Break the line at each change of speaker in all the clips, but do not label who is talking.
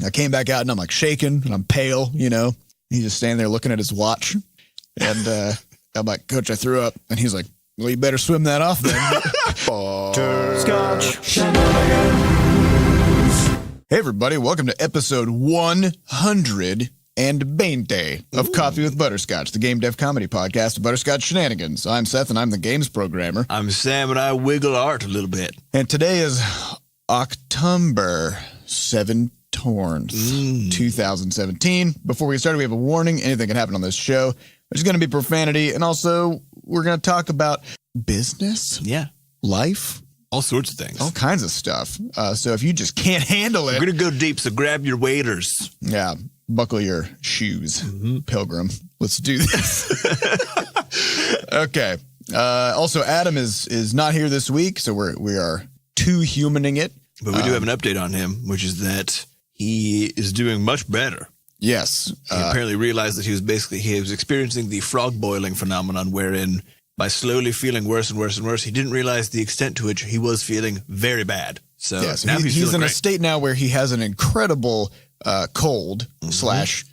I came back out and I'm like shaking and I'm pale, you know. He's just standing there looking at his watch. And I'm like, Coach, I threw up. And he's like, well, you better swim that off then.
Butterscotch.
Hey, everybody. Welcome to episode 120 of Coffee with Butterscotch, the game dev comedy podcast of Butterscotch Shenanigans. I'm Seth, and I'm the games programmer.
I'm Sam, and I wiggle art a little bit.
And today is October 7th. 2017. Before we get started, we have a warning. Anything can happen on this show. There's going to be profanity, and also we're going to talk about business, life,
all sorts of things,
all kinds of stuff. So if you just can't handle it,
we're going to go deep. So grab your waders.
Yeah, buckle your shoes, pilgrim. Let's do this. Okay. Also, Adam is not here this week, so we are two-humaning it.
But we do have an update on him, which is that he is doing much better.
Yes.
He apparently realized that he was experiencing the frog boiling phenomenon, wherein by slowly feeling worse and worse and worse, he didn't realize the extent to which he was feeling very bad. So now he's
in a state now where he has an incredible cold slash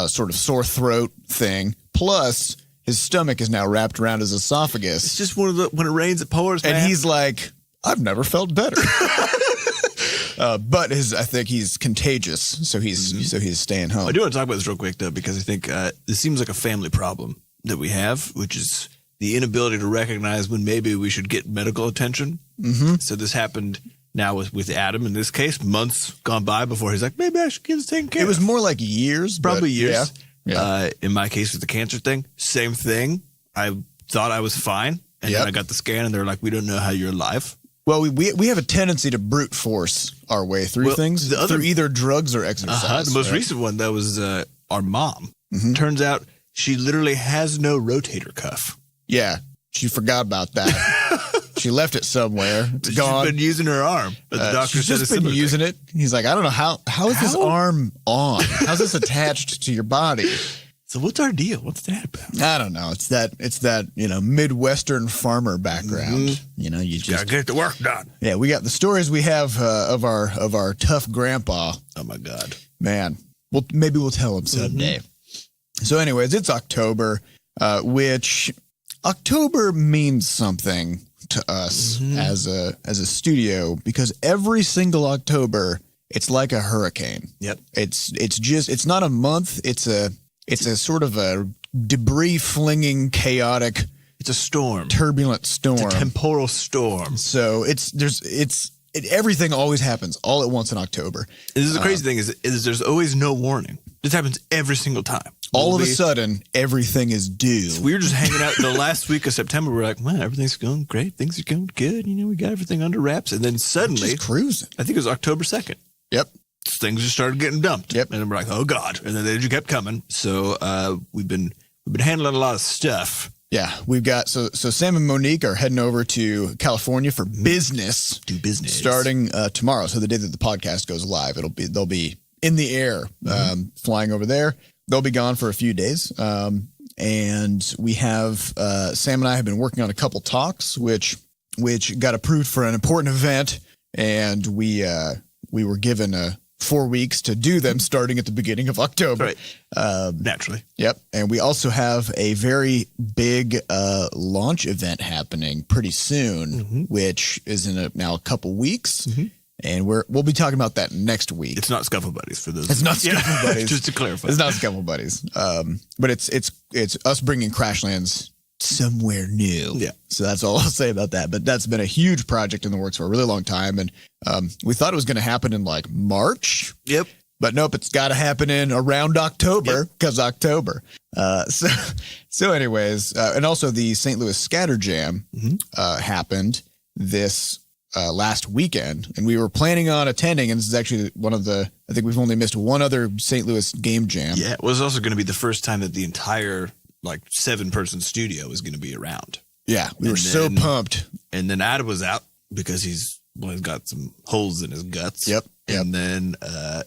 sort of sore throat thing. Plus, his stomach is now wrapped around his esophagus.
It's just one of the when it rains, it pours.
And
man.
he's like, I've never felt better. But I think he's contagious, so he's staying home.
I do want to talk about this real quick, though, because I think this seems like a family problem that we have, which is the inability to recognize when maybe we should get medical attention. So this happened now with Adam, in this case, months gone by before he's like, maybe I should get this taken care of.
It was more like years.
Probably years.
Yeah.
In my case with the cancer thing, same thing. I thought I was fine, and then I got the scan, and they're like, we don't know how you're alive.
Well, we have a tendency to brute force our way through things, through either drugs or exercise.
The most recent one, that was our mom. Turns out she literally has no rotator cuff.
Yeah, she forgot about that. She left it somewhere. It's gone.
She's been using her arm. But the doctor
she's just been using it. He's like, I don't know, how is this arm on? How's this attached to your body?
So what's our deal? What's that about?
I don't know. It's that Midwestern farmer background. You know, you just
gotta get the work done.
Yeah, we got the stories we have of our tough grandpa.
Oh my God,
man. Well, maybe we'll tell him someday. So, anyways, it's October, which October means something to us as a studio, because every single October it's like a hurricane.
Yep.
It's not a month. It's a sort of a debris-flinging, chaotic...
It's a storm.
Turbulent storm.
It's a temporal storm.
So everything always happens all at once in October.
This is the crazy thing is there's always no warning. This happens every single time.
All of a sudden, everything is due.
So we were just hanging out the last week of September. We're like, man, everything's going great. Things are going good. You know, we got everything under wraps. And then suddenly...
Just cruising.
I think it was October 2nd.
Yep.
Things just started getting dumped.
Yep.
And we're like, oh God. And then they just kept coming. So we've been handling a lot of stuff.
Yeah. We've got so Sam and Monique are heading over to California for business.
Do business.
Starting tomorrow. So the day that the podcast goes live, they'll be in the air, flying over there. They'll be gone for a few days. And we have Sam and I have been working on a couple talks, which got approved for an important event, and we were given 4 weeks to do them, starting at the beginning of October.
Right. Naturally.
Yep. And we also have a very big launch event happening pretty soon, which is in now a couple weeks. And we'll be talking about that next week.
It's not Scuffle Buddies for those.
It's not Scuffle Buddies.
Just to clarify.
It's not Scuffle Buddies. But it's us bringing Crashlands somewhere new.
Yeah.
So that's all I'll say about that. But that's been a huge project in the works for a really long time. And we thought it was going to happen in like March.
Yep.
But nope, it's got to happen in around October, because October. So anyways, and also the St. Louis Scatter Jam happened this last weekend. And we were planning on attending. And this is actually I think we've only missed one other St. Louis game jam.
Yeah. It was also going to be the first time that the entire 7-person studio is going to be around.
Yeah, we were so pumped.
And then Adam was out because he's got some holes in his guts.
Yep.
And then,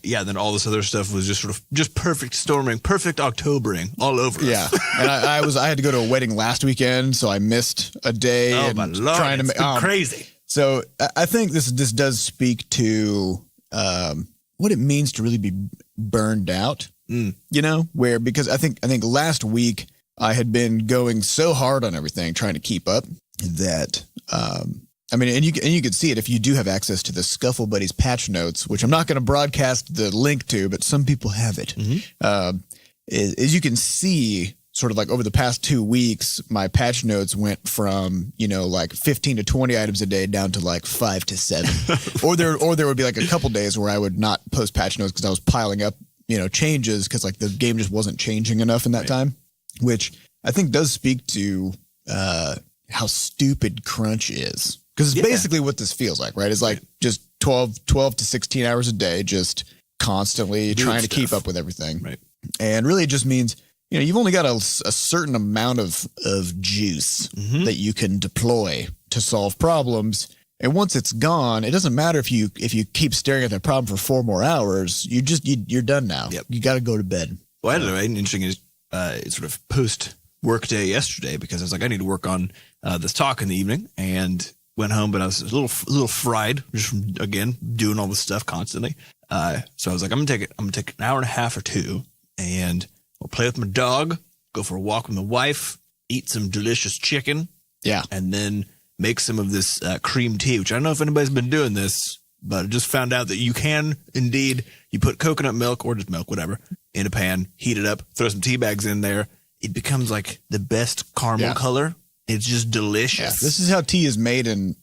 then all this other stuff was just perfect storming, perfect Octobering all over us.
Yeah. And I had to go to a wedding last weekend, so I missed a day.
Oh, my Lord. It's been crazy.
So I think this does speak to what it means to really be burned out, because I think last week I had been going so hard on everything, trying to keep up that, and you could see it if you do have access to the Scuffle Buddies patch notes, which I'm not going to broadcast the link to, but some people have it. As you can see, sort of like over the past 2 weeks, my patch notes went from, like 15 to 20 items a day down to like 5 to 7. or there would be like a couple days where I would not post patch notes because I was piling up, changes because like the game just wasn't changing enough in that time, which I think does speak to how stupid crunch is. Because it's basically what this feels like, right? It's like just 12 to 16 hours a day, just constantly trying to keep up with everything.
Right.
And really it just means, you've only got a certain amount of juice that you can deploy to solve problems. And once it's gone, it doesn't matter if you keep staring at that problem for 4 more hours. You're done now.
Yep.
You got to go to bed.
Well, I had an interesting sort of post work day yesterday because I was like, I need to work on this talk in the evening, and went home, but I was a little fried just from, again, doing all this stuff constantly. So I was like, I'm gonna take an hour and a half or 2, and I'll play with my dog, go for a walk with my wife, eat some delicious chicken.
Yeah.
And then make some of this cream tea, which I don't know if anybody's been doing this, but I just found out that you can indeed, you put coconut milk or just milk, whatever, in a pan, heat it up, throw some tea bags in there. It becomes like the best caramel color. It's just delicious.
Yeah. This is how tea is made in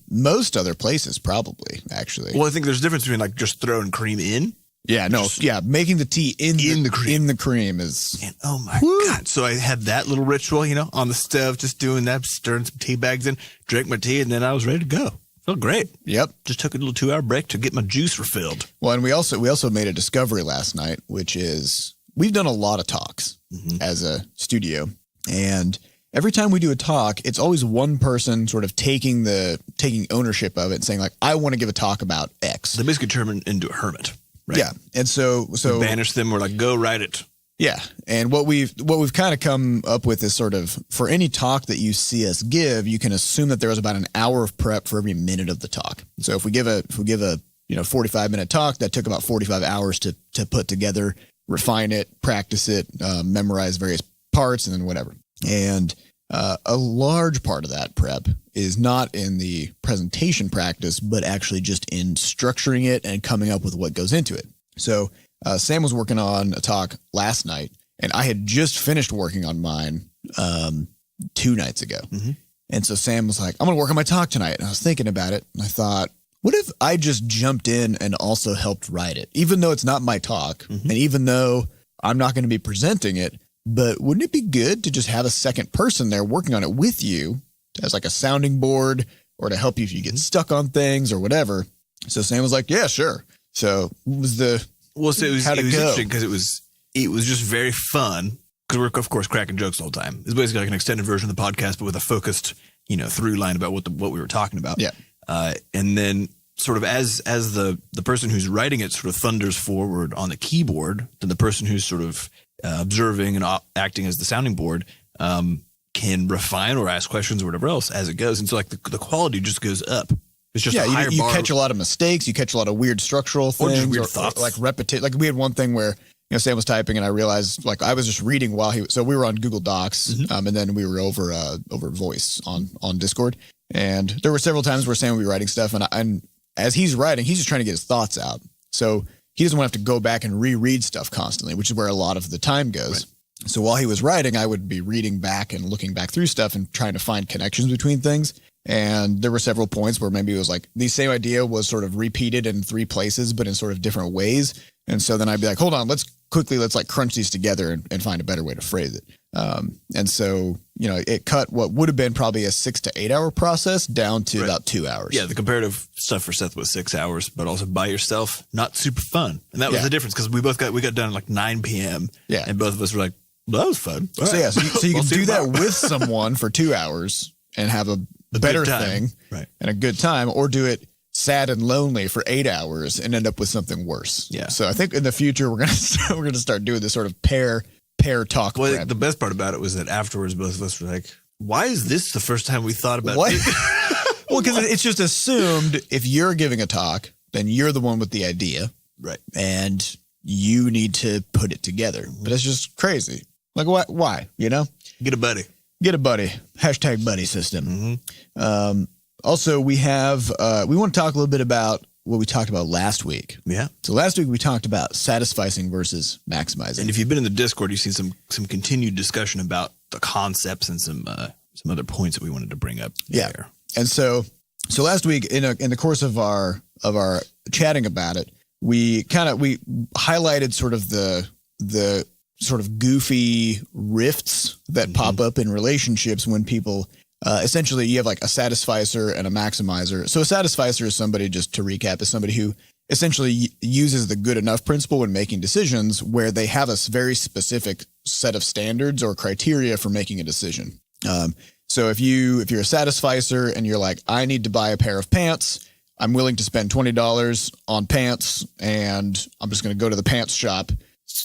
most other places, probably, actually.
Well, I think there's a difference between like just throwing cream in.
Yeah, no, making the tea in the cream is...
And oh my God. So I had that little ritual, on the stove, just doing that, stirring some tea bags in, drank my tea, and then I was ready to go. Felt great.
Yep.
Just took a little 2-hour break to get my juice refilled.
Well, and we also made a discovery last night, which is we've done a lot of talks as a studio, and every time we do a talk, it's always one person sort of taking ownership of it and saying like, I want to give a talk about X.
They basically turn into a hermit. Right.
Yeah. And so
we banish them. We're like, go write it.
Yeah. And what we've kind of come up with is sort of for any talk that you see us give, you can assume that there was about an hour of prep for every minute of the talk. So if we give a 45-minute talk, that took about 45 hours to put together, refine it, practice it, memorize various parts, and then whatever. And a large part of that prep is not in the presentation practice, but actually just in structuring it and coming up with what goes into it. So Sam was working on a talk last night, and I had just finished working on mine 2 nights ago. And so Sam was like, I'm going to work on my talk tonight. And I was thinking about it, and I thought, what if I just jumped in and also helped write it, even though it's not my talk, and even though I'm not going to be presenting it? But wouldn't it be good to just have a second person there working on it with you as like a sounding board or to help you if you get stuck on things or whatever? So Sam was like, yeah, sure. So what was it was
interesting because it was just very fun because we're of course cracking jokes all the time. It's basically like an extended version of the podcast, but with a focused, through line about what we were talking about.
Yeah.
And then sort of as the person who's writing it sort of thunders forward on the keyboard, then the person who's sort of observing and acting as the sounding board can refine or ask questions or whatever else as it goes. And so like the quality just goes up. It's just a higher
you
bar.
catch a lot of mistakes. You catch a lot of weird structural things.
Or just weird thoughts.
Like repetition. Like we had one thing where, Sam was typing and I realized like I was just reading so we were on Google Docs and then we were over voice on Discord. And there were several times where Sam would be writing stuff and as he's writing, he's just trying to get his thoughts out. So he doesn't want to have to go back and reread stuff constantly, which is where a lot of the time goes. Right. So while he was writing, I would be reading back and looking back through stuff and trying to find connections between things. And there were several points where maybe it was like the same idea was sort of repeated in 3 places, but in sort of different ways. And so then I'd be like, hold on, let's like crunch these together and find a better way to phrase it. And so, it cut what would have been probably a 6 to 8 hour process down to about 2 hours.
Yeah. The comparative stuff for Seth was 6 hours, but also by yourself, not super fun. And that was the difference because we got done at like 9 PM. Yeah. And both of us were like, well, that was fun.
So you can do that with someone for 2 hours and have a better thing and a good time, or do it sad and lonely for 8 hours and end up with something worse. Yeah. So I think in the future we're gonna start doing this sort of pair talk.
Well, the best part about it was that afterwards both of us were like, why is this the first time we thought about it?
Well, because it's just assumed if you're giving a talk, then you're the one with the idea.
Right.
And you need to put it together. But it's just crazy. Like, why? You know?
Get a buddy.
Get a buddy. Hashtag buddy system.
Mm-hmm.
Also, we want to talk a little bit about what we talked about last week.
Yeah.
So last week we talked about satisficing versus maximizing.
And if you've been in the Discord, you've seen some continued discussion about the concepts and some other points that we wanted to bring up.
Yeah.
There.
And so last week in the course of our chatting about it, we highlighted sort of the sort of goofy rifts that pop up in relationships when people essentially you have like a satisficer and a maximizer. So a satisficer is somebody, just to recap, is somebody who essentially uses the good enough principle when making decisions, where they have a very specific set of standards or criteria for making a decision. So if you're a satisficer and you're like, I need to buy a pair of pants, I'm willing to spend $20 on pants, and I'm just going to go to the pants shop.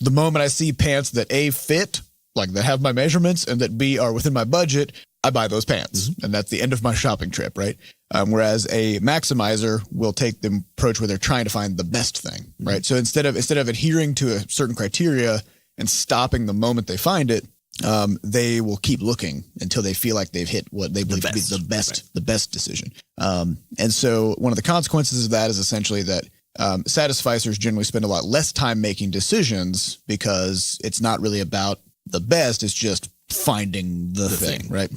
The moment I see pants that A, fit, like that have my measurements, and that B, are within my budget, I buy those pants. And that's the end of my shopping trip, right? Whereas a maximizer will take the approach where they're trying to find the best thing, right? So instead of adhering to a certain criteria and stopping the moment they find it, they will keep looking until they feel like they've hit what they believe to be the best decision. And so one of the consequences of that is essentially that satisficers generally spend a lot less time making decisions, because it's not really about the best, it's just finding the thing, right?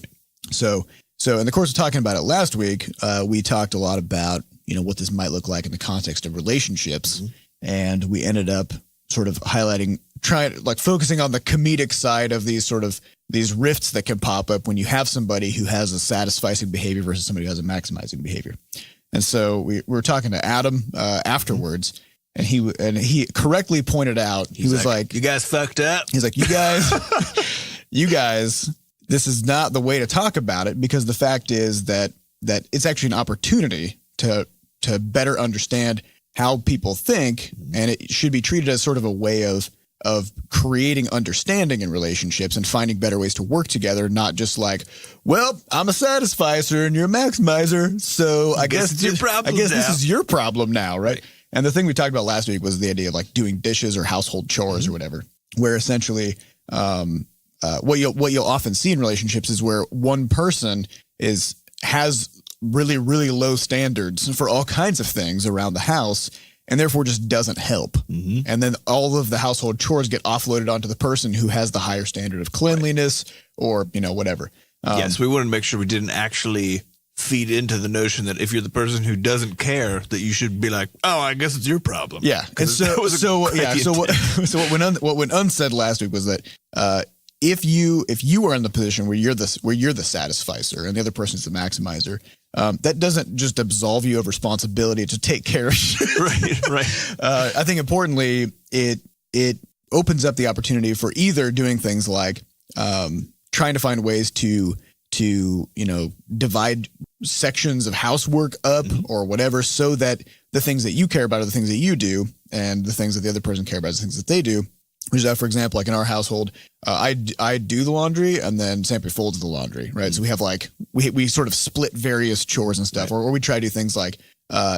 So in the course of talking about it last week, we talked a lot about, what this might look like in the context of relationships. And we ended up sort of focusing on the comedic side of these rifts that can pop up when you have somebody who has a satisficing behavior versus somebody who has a maximizing behavior. And so we were talking to Adam afterwards, and he correctly pointed out, he was like,
you guys fucked up.
He's like, you guys, this is not the way to talk about it, because the fact is that it's actually an opportunity to better understand how people think, and it should be treated as sort of a way of creating understanding in relationships and finding better ways to work together, not just like, well, I'm a satisficer and you're a maximizer, so I guess
it's your problem.
This is your problem now, right? And the thing we talked about last week was the idea of like doing dishes or household chores or whatever, where essentially what you'll often see in relationships is where one person has really, really low standards for all kinds of things around the house, and therefore just doesn't help. And then all of the household chores get offloaded onto the person who has the higher standard of cleanliness or, whatever.
Yes, we wanted to make sure we didn't actually feed into the notion that if you're the person who doesn't care, that you should be like, oh, I guess it's your problem.
Yeah. And what went unsaid last week was that if you are in the position where you're the satisficer and the other person's the maximizer, that doesn't just absolve you of responsibility to take care of shit.
Right.
I think importantly, it opens up the opportunity for either doing things like trying to find ways to divide sections of housework up or whatever, so that the things that you care about are the things that you do, and the things that the other person care about are the things that they do. Which is, for example, like in our household, I do the laundry and then Samper folds the laundry, right? So we have we sort of split various chores and stuff, or we try to do things like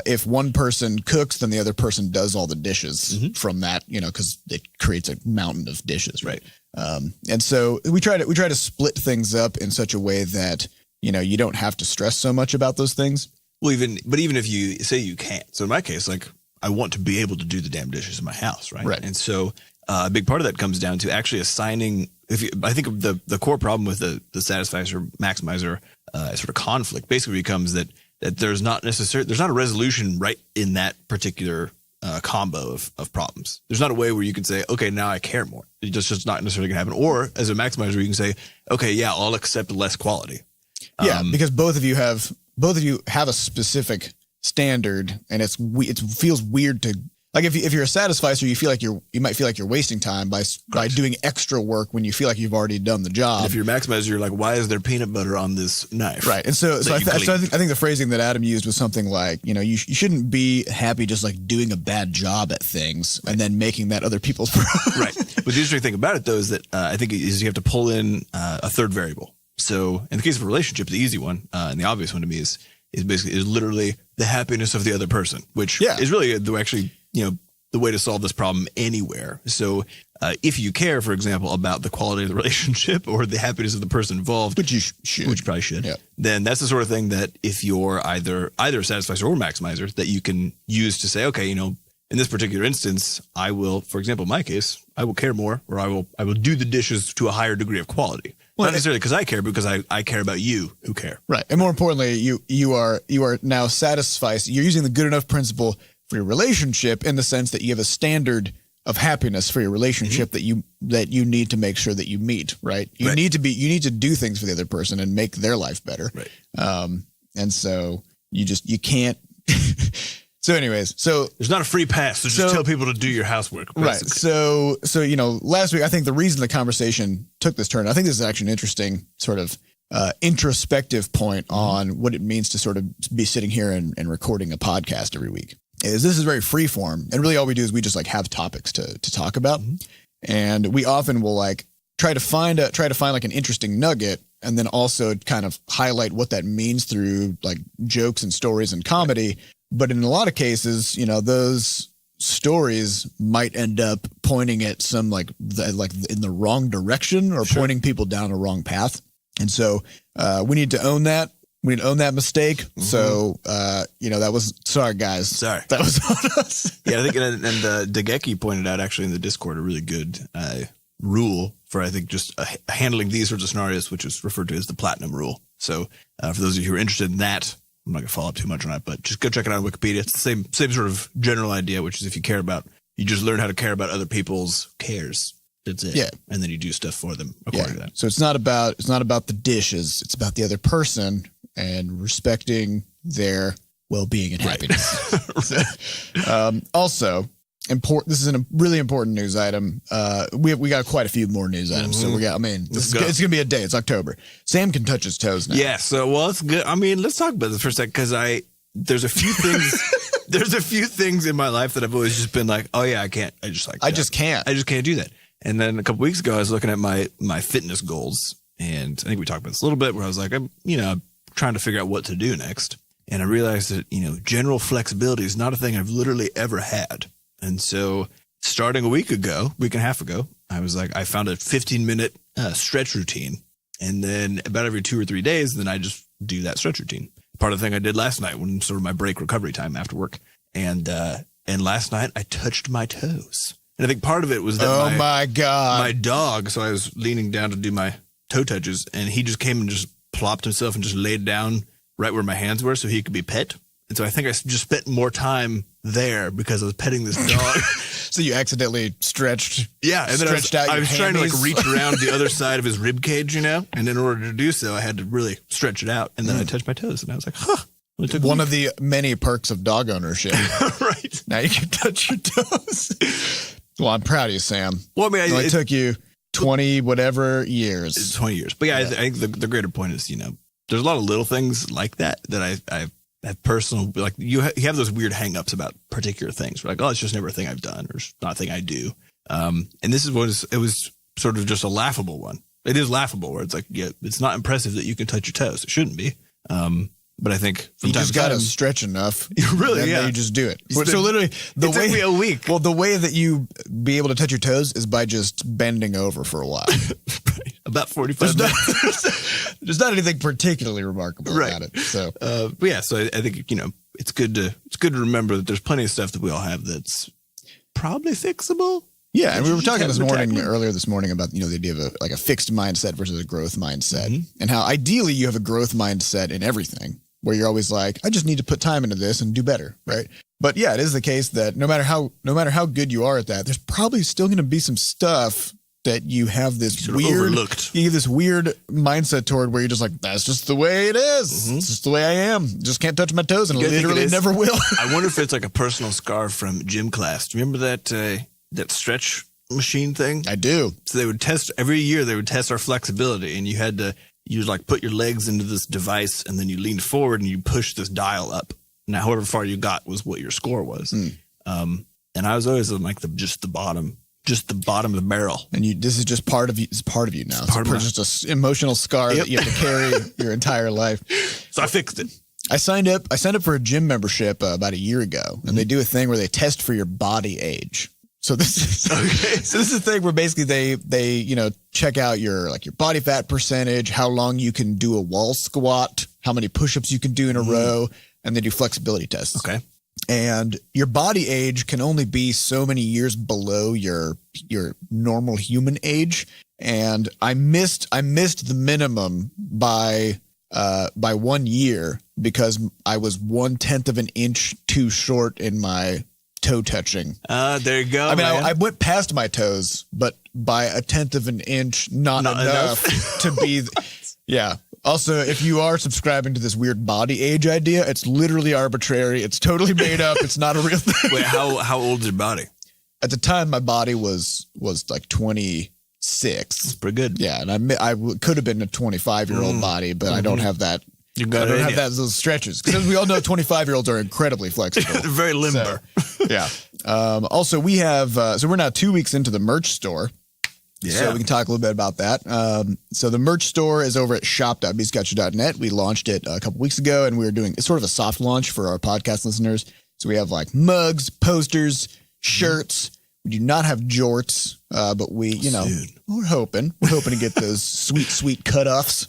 if one person cooks, then the other person does all the dishes from that, because it creates a mountain of dishes, right? And so we try to split things up in such a way that you don't have to stress so much about those things.
Well, even if you say you can't, so in my case, like I want to be able to do the damn dishes in my house, right?
Right.
And so a big part of that comes down to actually assigning. I think the core problem with the satisficer maximizer sort of conflict basically becomes that there's not a resolution right in that particular combo of problems. There's not a way where you can say, okay, now I care more. It's just not necessarily gonna happen. Or as a maximizer, you can say, okay, yeah, I'll accept less quality.
Yeah, because both of you have a specific standard, and it feels weird to. Like if you're a satisficer, you might feel like you're wasting time by doing extra work when you feel like you've already done the job.
And if you're a maximizer, you're like, why is there peanut butter on this knife?
Right. And so I think the phrasing that Adam used was something like, you shouldn't be happy just like doing a bad job at things and then making that other people's problem.
Right. But the interesting thing about it though is that I think is you have to pull in a third variable. So in the case of a relationship, the easy one and the obvious one to me is literally the happiness of the other person, which is really actually, the way to solve this problem anywhere. So if you care, for example, about the quality of the relationship or the happiness of the person involved,
Which you should.
which you probably should, then that's the sort of thing that if you're either a satisficer or maximizer, that you can use to say, okay, in this particular instance, I will, for example, in my case, I will care more, or I will do the dishes to a higher degree of quality. Well, not necessarily because I care, but because I care about you who care.
Right. And more importantly, you are now satisfied. You're using the good enough principle for your relationship in the sense that you have a standard of happiness for your relationship that you need to make sure that you meet, right? You need to do things for the other person and make their life better.
Right.
And so you can't. So anyways,
there's not a free pass. So just tell people to do your housework. Basically.
Right. So, last week, I think the reason the conversation took this turn, I think this is actually an interesting sort of introspective point on what it means to sort of be sitting here and recording a podcast every week. This is very free form. And really all we do is we just like have topics to talk about. And we often will like try to find like an interesting nugget and then also kind of highlight what that means through like jokes and stories and comedy. But in a lot of cases, those stories might end up pointing at some like in the wrong direction or pointing people down a wrong path. And so we need to own that. We need to own that mistake. So, that was, sorry guys.
Sorry.
That was on us.
Yeah, I think, and Degeki pointed out actually in the Discord a really good rule for, I think, just handling these sorts of scenarios, which is referred to as the platinum rule. So for those of you who are interested in that, I'm not going to follow up too much on that, but just go check it out on Wikipedia. It's the same sort of general idea, which is if you care about, you just learn how to care about other people's cares. That's it.
Yeah.
And then you do stuff for them according to that.
So it's not about the dishes. It's about the other person and respecting their well-being and happiness. Also, this is a really important news item. We got quite a few more news items. So it's going to be a day. It's October. Sam can touch his toes now.
Yeah. So, it's good. Let's talk about this for a second because there's a few things. There's a few things in my life that I've always just been like, oh yeah, I can't. I just can't do that. And then a couple weeks ago, I was looking at my fitness goals, and I think we talked about this a little bit. Where I was like, I'm trying to figure out what to do next, and I realized that general flexibility is not a thing I've literally ever had. And so, starting a week and a half ago, I was like, I found a 15-minute stretch routine, and then about every 2 or 3 days, then I just do that stretch routine. Part of the thing I did last night when sort of my break recovery time after work, and last night I touched my toes. And I think part of it was that my dog, so I was leaning down to do my toe touches, and he just came and just plopped himself and just laid down right where my hands were so he could be pet. And so I think I just spent more time there because I was petting this dog.
So you accidentally stretched.
Yeah. And then I was trying to like reach around the other side of his rib cage, and in order to do so, I had to really stretch it out. And then I touched my toes, and I was like, huh.
One of the many perks of dog ownership.
Right.
Now you can touch your toes. Well, I'm proud of you, Sam.
Well,
it took you 20 whatever years.
It's 20 years. But yeah, I think the greater point is, there's a lot of little things like that I have personal, like you have those weird hangups about particular things. We're like, oh, it's just never a thing I've done, or it's not a thing I do. And this is it was sort of just a laughable one. It is laughable where it's like, yeah, it's not impressive that you can touch your toes. It shouldn't be. But I think from
you
time
just
to time,
got to stretch enough.
Really,
you just do it. So literally,
it took me a week.
Well, the way that you be able to touch your toes is by just bending over for a while.
Right. About 45 minutes.
There's not anything particularly remarkable about it. So,
but yeah, so I think it's good to remember that there's plenty of stuff that we all have that's probably fixable.
Yeah, and we were talking earlier this morning about the idea of a fixed mindset versus a growth mindset, and how ideally you have a growth mindset in everything, where you're always like, I just need to put time into this and do better, right? But yeah, it is the case that no matter how good you are at that, there's probably still going to be some stuff that you have this weird overlooked. You have this weird mindset toward where you're just like, that's just the way it is. It's just the way I am. Just can't touch my toes, and literally never will.
I wonder if it's like a personal scar from gym class. Do you remember that stretch machine thing?
I do.
So they would test every year. They would test our flexibility, and you like put your legs into this device, and then you leaned forward and you push this dial up. Now, however far you got was what your score was. And I was always on like just the bottom of the barrel. And
this is just part of you. It's part of you now. It's just an emotional scar that you have to carry your entire life.
So I fixed it.
I signed up for a gym membership about a year ago, and they do a thing where they test for your body age. So this is
Okay.
so this is a thing where basically they check out your body fat percentage, how long you can do a wall squat, how many push-ups you can do in a row, and they do flexibility tests.
Okay.
And your body age can only be so many years below your normal human age, and I missed the minimum by 1 year because I was 1/10 of an inch too short in my toe touching.
There you go.
I mean, I went past my toes, but by 1/10 of an inch, not enough to be. Yeah. Also, if you are subscribing to this weird body age idea, it's literally arbitrary. It's totally made up. It's not a real thing.
Wait, how old is your body?
At the time, my body was like 26.
That's pretty good.
Yeah, and I could have been a 25-year-old body, but I don't have that.
You got
I don't have those stretches because, as we all know, 25-year-olds are incredibly flexible.
They're very limber.
So, yeah. Also, we have so we're now 2 weeks into the merch store.
Yeah.
So we can talk a little bit about that. So the merch store is over at shop.bscotch.net. We launched it a couple weeks ago, and we were doing sort of a soft launch for our podcast listeners. So we have like mugs, posters, shirts. We do not have jorts, but we, we're hoping to get those sweet cutoffs.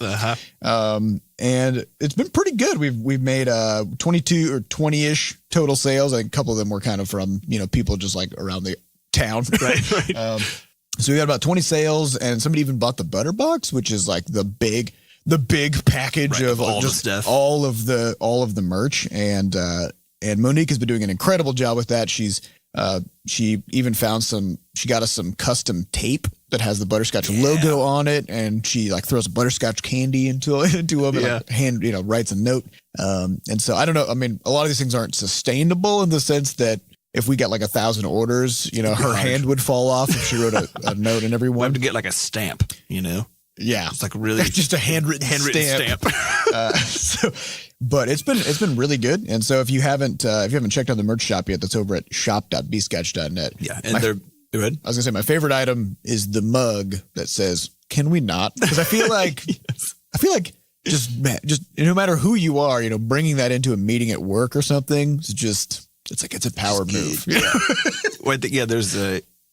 And it's been pretty good. We've made 22 or 20-ish total sales. I think a couple of them were kind of from, people just like around the town. Right. So we got about 20 sales, and somebody even bought the Butter Box, which is like the big package of
all
just
the stuff,
all of the merch. And Monique has been doing an incredible job with that. She even she got us some custom tape that has the Butterscotch logo on it, and she like throws a butterscotch candy into them and like hand writes a note. And so I don't know. I mean, a lot of these things aren't sustainable in the sense that if we get like 1,000 orders, her hand would fall off if she wrote a note in every one.
We have to get like a stamp,
Yeah,
it's like really
just a handwritten stamp. But it's been really good. And so if you haven't checked out the merch shop yet, that's over at shop.bscotch.net.
Yeah, and go ahead.
I was gonna say my favorite item is the mug that says "Can we not?" Because I feel like just no matter who you are, bringing that into a meeting at work or something, it's a power move.
Yeah. Well, I think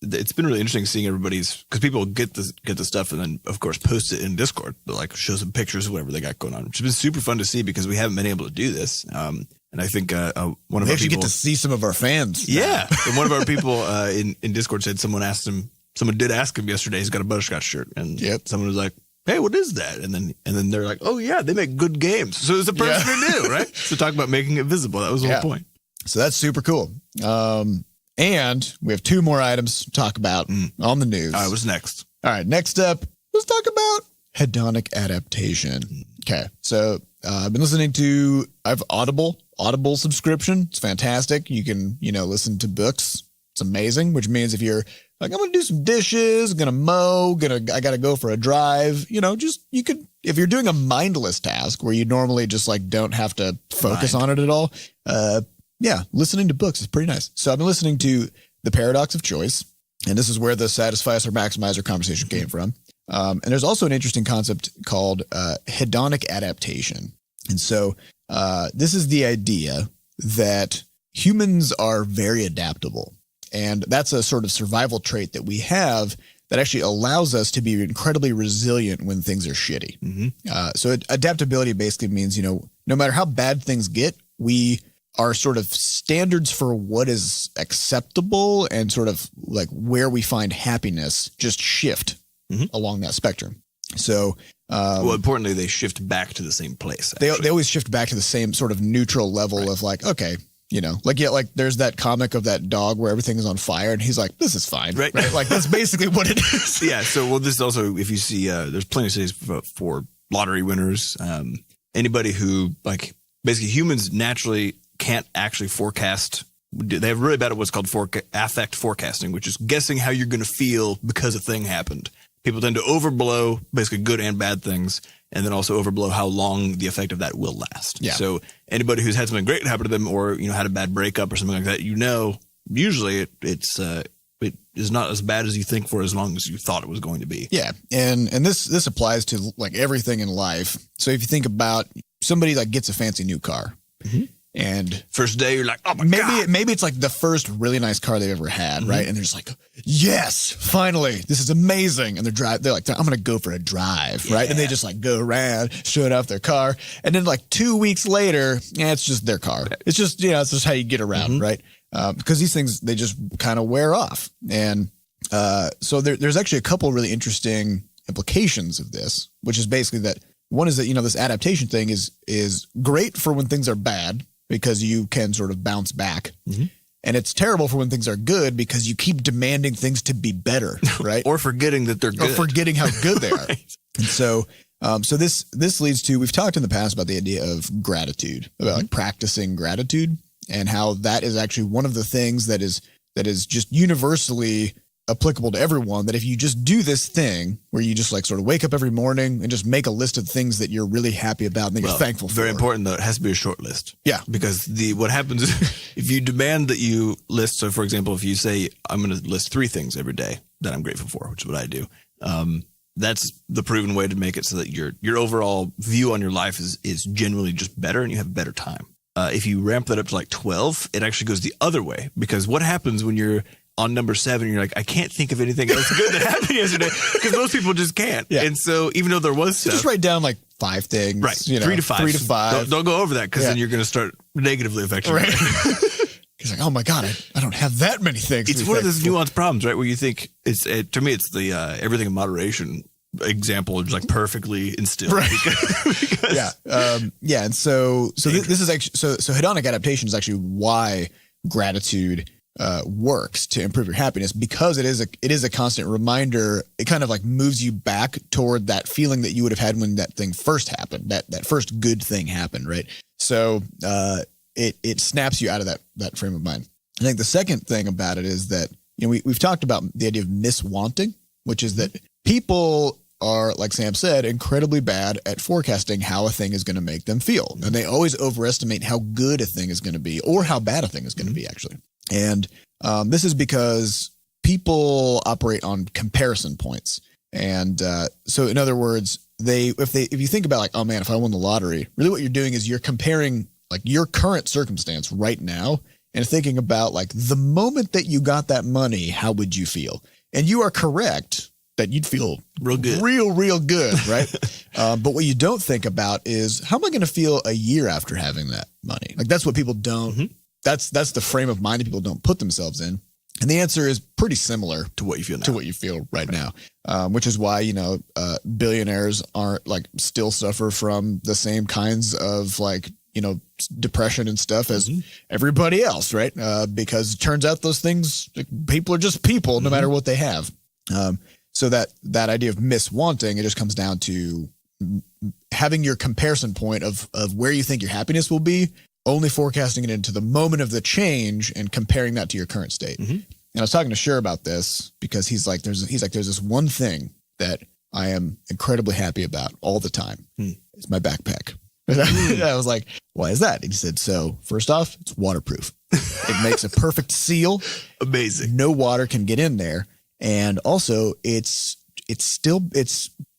it's been really interesting seeing everybody's, because people get the stuff and then of course post it in Discord, but like show some pictures of whatever they got going on, which has been super fun to see because we haven't been able to do this. And I think one of our people
get to see some of our fans.
Yeah, and one of our people in Discord said someone did ask him yesterday. He's got a Butterscotch shirt, and someone was like, "Hey, what is that?" And then they're like, "Oh yeah, they make good games." So it's a person who knew, right? So talk about making it visible. That was the whole point.
So that's super cool. And we have 2 more items to talk about on the news.
All right, what's next?
All right, next up, let's talk about hedonic adaptation. Okay, so I've been listening to, I have Audible subscription. It's fantastic. You can, listen to books. It's amazing, which means if you're like, I'm going to do some dishes, I'm going to mow, I got to go for a drive, if you're doing a mindless task where you normally just like don't have to focus on it at all, listening to books is pretty nice. So I've been listening to The Paradox of Choice, and this is where the satisfy us or maximizer conversation came from. And there's also an interesting concept called hedonic adaptation. And so this is the idea that humans are very adaptable. And that's a sort of survival trait that we have that actually allows us to be incredibly resilient when things are shitty. Mm-hmm. So adaptability basically means, no matter how bad things get, we are sort of standards for what is acceptable and sort of like where we find happiness just shift along that spectrum. So,
importantly, they shift back to the same place.
They always shift back to the same sort of neutral level of like, okay, like there's that comic of that dog where everything is on fire and he's like, this is fine. Right. Like that's basically what it is.
Yeah. So, this is also, if you see, there's plenty of cities for lottery winners. Anybody who like basically humans naturally can't actually forecast. They have really bad at what's called affect forecasting, which is guessing how you're going to feel because a thing happened. People tend to overblow basically good and bad things, and then also overblow how long the effect of that will last. Yeah. So anybody who's had something great happen to them, or had a bad breakup or something like that, usually it is not as bad as you think for as long as you thought it was going to be.
Yeah, and this applies to like everything in life. So if you think about somebody like gets a fancy new car and
First day, you're like, oh my God.
Maybe it's like the first really nice car they've ever had, right? And they're just like, yes, finally, this is amazing. And they're like, I'm going to go for a drive, right? And they just like go around, showing off their car. And then like 2 weeks later, it's just their car. It's just, it's just how you get around, right? Because these things, they just kind of wear off. And so there's actually a couple really interesting implications of this, which is basically that one is that, this adaptation thing is great for when things are bad, because you can sort of bounce back. And it's terrible for when things are good, because you keep demanding things to be better, right?
Or forgetting that they're good.
Or forgetting how good they are. And so this leads to, we've talked in the past about the idea of gratitude, about like practicing gratitude, and how that is actually one of the things that is just universally applicable to everyone, that if you just do this thing where you just like sort of wake up every morning and just make a list of things that you're really happy about and that you're thankful for.
Very important though, it has to be a short list.
Yeah.
Because what happens if you demand that you list, so for example, if you say, I'm going to list 3 things every day that I'm grateful for, which is what I do. That's the proven way to make it so that your overall view on your life is generally just better, and you have a better time. If you ramp that up to like 12, it actually goes the other way, because what happens when you're on number 7, you're like, I can't think of anything else good that happened yesterday, because most people just can't. Yeah. And so even though there was stuff,
just write down like 5 things,
right? 3 to 5.
3 to 5.
Don't go over that, because then you're going to start negatively affecting.
Right. He's like, oh my God, I don't have that many things.
It's one of those nuanced problems, right? Where you think to me, it's the everything in moderation example, is like perfectly instilled.
Right. because And so this is actually, so hedonic adaptation is actually why gratitude works to improve your happiness, because it is a constant reminder. It kind of like moves you back toward that feeling that you would have had when that thing first happened, that first good thing happened, right? So it snaps you out of that frame of mind. I think the second thing about it is that, we've talked about the idea of miswanting, which is that people are, like Sam said, incredibly bad at forecasting how a thing is going to make them feel. And they always overestimate how good a thing is going to be, or how bad a thing is going to be, actually. And this is because people operate on comparison points. And so in other words, if you think about like, oh man, if I won the lottery, really what you're doing is you're comparing like your current circumstance right now and thinking about like the moment that you got that money, how would you feel? And you are correct that you'd feel
real good,
real good, right? But what you don't think about is, how am I going to feel a year after having that money? Like that's what people don't, that's the frame of mind that people don't put themselves in. And the answer is pretty similar
to what you feel
right now, which is why, billionaires aren't like still suffer from the same kinds of like, depression and stuff as everybody else, right? Because it turns out those things, like, people are just people no matter what they have. So that idea of miswanting, it just comes down to having your comparison point of where you think your happiness will be, only forecasting it into the moment of the change and comparing that to your current state. And I was talking to Sher about this, because he's like, there's this one thing that I am incredibly happy about all the time. It's my backpack. I was like, why is that? And he said, so first off, it's waterproof. It makes a perfect seal.
Amazing.
No water can get in there. And also it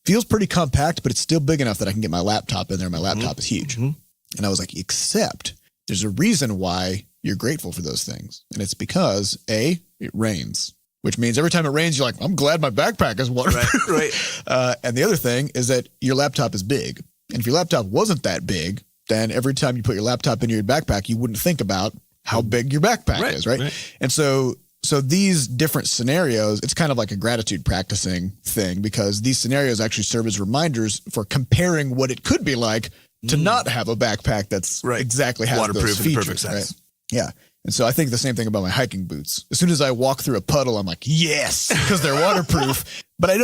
feels pretty compact, but it's still big enough that I can get my laptop in there. My laptop is huge. And I was like, except there's a reason why you're grateful for those things. And it's because it rains, which means every time it rains, you're like, I'm glad my backpack is waterproof.
Right.
And the other thing is that your laptop is big. And if your laptop wasn't that big, then every time you put your laptop into your backpack, you wouldn't think about how big your backpack is, right? And so these different scenarios, it's kind of like a gratitude practicing thing, because these scenarios actually serve as reminders for comparing what it could be like to not have a backpack that's exactly has
waterproof
those features,
perfect size.
Right? Yeah. And so I think the same thing about my hiking boots. As soon as I walk through a puddle, I'm like, yes, because they're waterproof. But I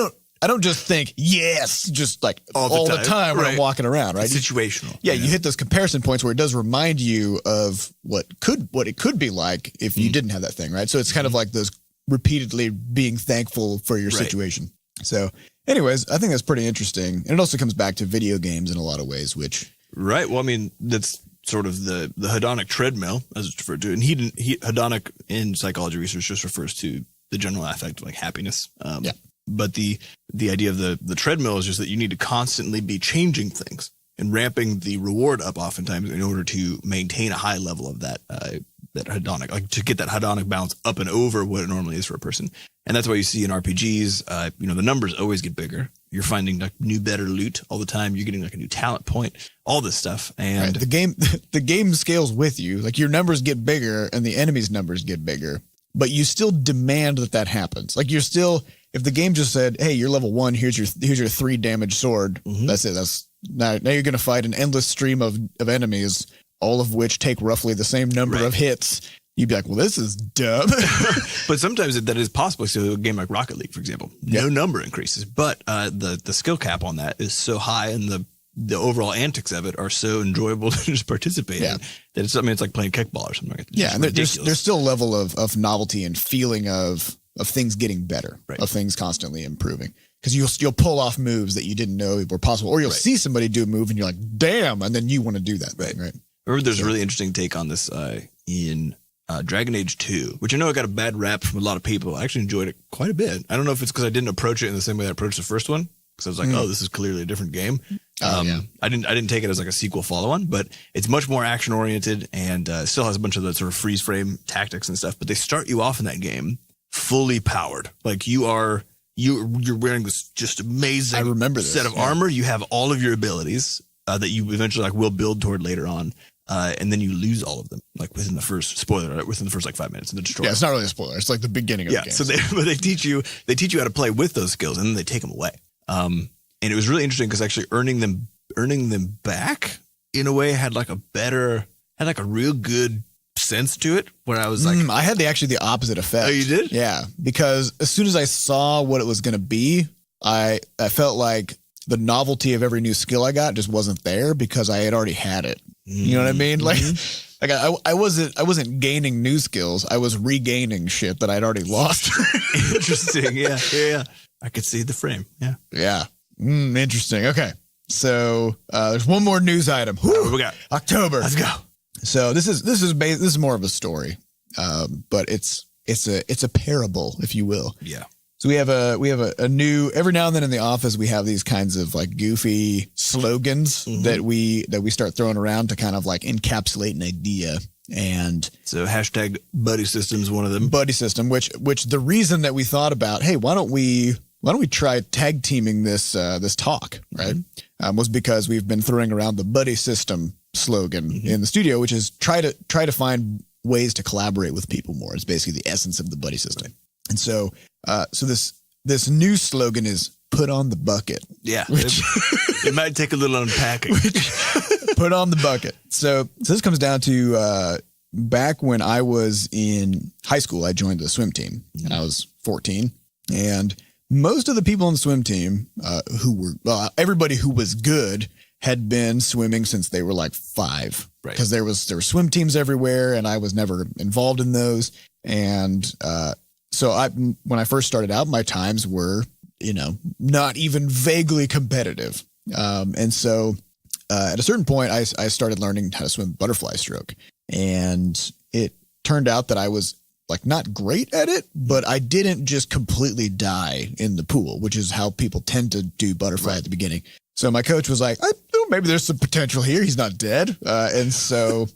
don't just think yes, just like all the time when I'm walking around, right?
It's situational.
Yeah, you hit those comparison points where it does remind you of what it could be like if you didn't have that thing, right? So it's kind of like those repeatedly being thankful for your situation. So anyways, I think that's pretty interesting. And it also comes back to video games in a lot of ways, which...
Right. Well, I mean, that's sort of the hedonic treadmill, as it's referred to. And hedonic in psychology research just refers to the general affect of like happiness. But the idea of the treadmill is just that you need to constantly be changing things. and ramping the reward up oftentimes in order to maintain a high level of that hedonic, like to get that hedonic balance up and over what it normally is for a person. And that's why you see in RPGs, the numbers always get bigger. You're finding like new, better loot all the time. You're getting like a new talent point, all this stuff. And
the game scales with you. Like your numbers get bigger and the enemy's numbers get bigger, but you still demand that happens. Like if the game just said, hey, you're level 1, here's your 3 damage sword. That's it. Now you're going to fight an endless stream of enemies, all of which take roughly the same number of hits. You'd be like, well, this is dumb.
But sometimes that is possible. So a game like Rocket League, for example, no number increases, but the skill cap on that is so high, and the overall antics of it are so enjoyable to just participate in that it's like playing kickball or something like that.
And there's still a level of novelty and feeling of things getting better, of things constantly improving. Because you'll pull off moves that you didn't know were possible, or you'll see somebody do a move and you're like, damn, and then you want to do that thing, right?
I remember there's a really interesting take on this in Dragon Age 2, which I know I got a bad rap from a lot of people. I actually enjoyed it quite a bit. I don't know if it's because I didn't approach it in the same way I approached the first one, because I was like, oh, this is clearly a different game. I didn't take it as like a sequel follow-on, but it's much more action-oriented and still has a bunch of the sort of freeze-frame tactics and stuff. But they start you off in that game fully powered. Like you're wearing this just amazing set of armor. You have all of your abilities that you eventually will build toward later on. And then you lose all of them, like within the first 5 minutes in the destroyer.
Yeah, it's not really a spoiler. It's like the beginning of the game.
So they teach you how to play with those skills, and then they take them away. And it was really interesting because actually earning them back in a way had like a real good sense to it. Where I was like,
I had the opposite effect.
Oh, you did?
Yeah, because as soon as I saw what it was going to be, I felt like the novelty of every new skill I got just wasn't there because I had already had it. You know what I mean? Like I wasn't gaining new skills. I was regaining shit that I'd already lost.
Interesting. Yeah. I could see the frame. Yeah.
Interesting. Okay. So there's one more news item.
What we got?
October.
Let's go.
So this is more of a story, but it's a parable, if you will.
Yeah.
So we have a new, every now and then in the office, we have these kinds of like goofy slogans that we start throwing around to kind of like encapsulate an idea. And
so hashtag buddy system is one of them.
Buddy system, which the reason that we thought about, hey, why don't we try tag teaming this talk, right? Was because we've been throwing around the buddy system slogan in the studio, which is try to find ways to collaborate with people more. It's basically the essence of the buddy system. And so this new slogan is put on the bucket.
Yeah. It might take a little unpacking.
Put on the bucket. So this comes down to back when I was in high school, I joined the swim team and I was 14, and most of the people on the swim team everybody who was good had been swimming since they were like 5, because there were swim teams everywhere and I was never involved in those. And, so when I first started out, my times were, not even vaguely competitive. And so at a certain point, I started learning how to swim butterfly stroke. And it turned out that I was like not great at it, but I didn't just completely die in the pool, which is how people tend to do butterfly at the beginning. So my coach was like, maybe there's some potential here. He's not dead. And so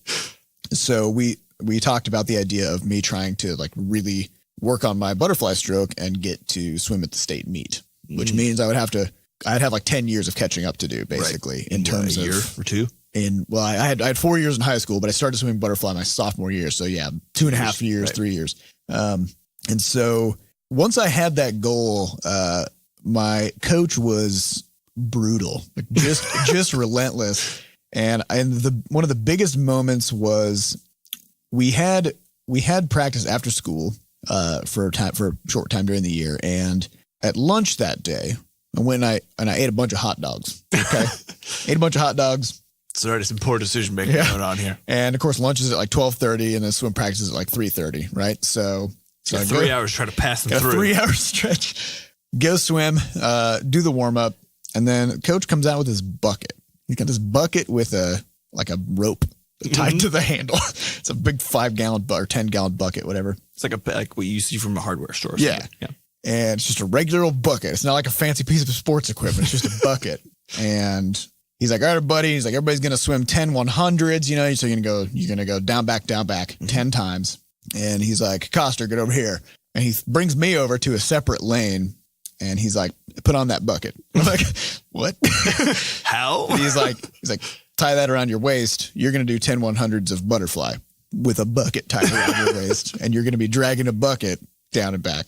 we talked about the idea of me trying to like really work on my butterfly stroke and get to swim at the state meet, which means I'd have like 10 years of catching up to do basically in terms of
a year or two.
I had 4 years in high school, but I started swimming butterfly my sophomore year. So yeah, 2.5 years, 3 years. And so once I had that goal, my coach was brutal, like just relentless. And one of the biggest moments was we had practice after school for a short time during the year, and at lunch that day, I ate a bunch of hot dogs. Okay, ate a bunch of hot dogs.
Sorry, some poor decision making going on here.
And of course, lunch is at like 12:30, and then swim practice is at like 3:30. Right, so
3 hours try to pass them through.
3 hour stretch. Go swim, do the warm up, and then coach comes out with his bucket. He's got this bucket with a rope tied to the handle. It's a big 5-gallon or 10-gallon bucket, whatever.
It's like what you see from a hardware store.
Yeah. And it's just a regular old bucket. It's not like a fancy piece of sports equipment. It's just a bucket. And He's like, all right, buddy. He's like, everybody's going to swim 10 100s, you know, so you're going to go down, back, 10 times. And he's like, Coster, get over here. And he brings me over to a separate lane. And he's like, put on that bucket. I'm like, what?
How?
And he's like, tie that around your waist. You're going to do 10 100s of butterfly with a bucket tied around your waist. And you're going to be dragging a bucket down and back.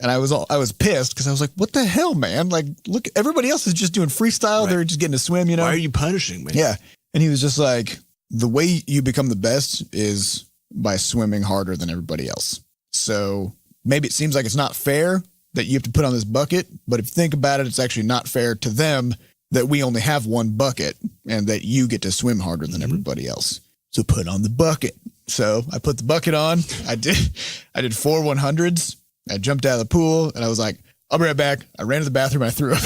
And I was pissed because I was like, what the hell, man? Like, look, everybody else is just doing freestyle. Right. They're just getting to swim, you know?
Why are you punishing me?
Yeah. And he was just like, the way you become the best is by swimming harder than everybody else. So maybe it seems like it's not fair that you have to put on this bucket, but if you think about it, it's actually not fair to them that we only have one bucket and that you get to swim harder than everybody else. So put on the bucket. So I put the bucket on. I did 4 100s. I jumped out of the pool and I was like, I'll be right back. I ran to the bathroom. I threw up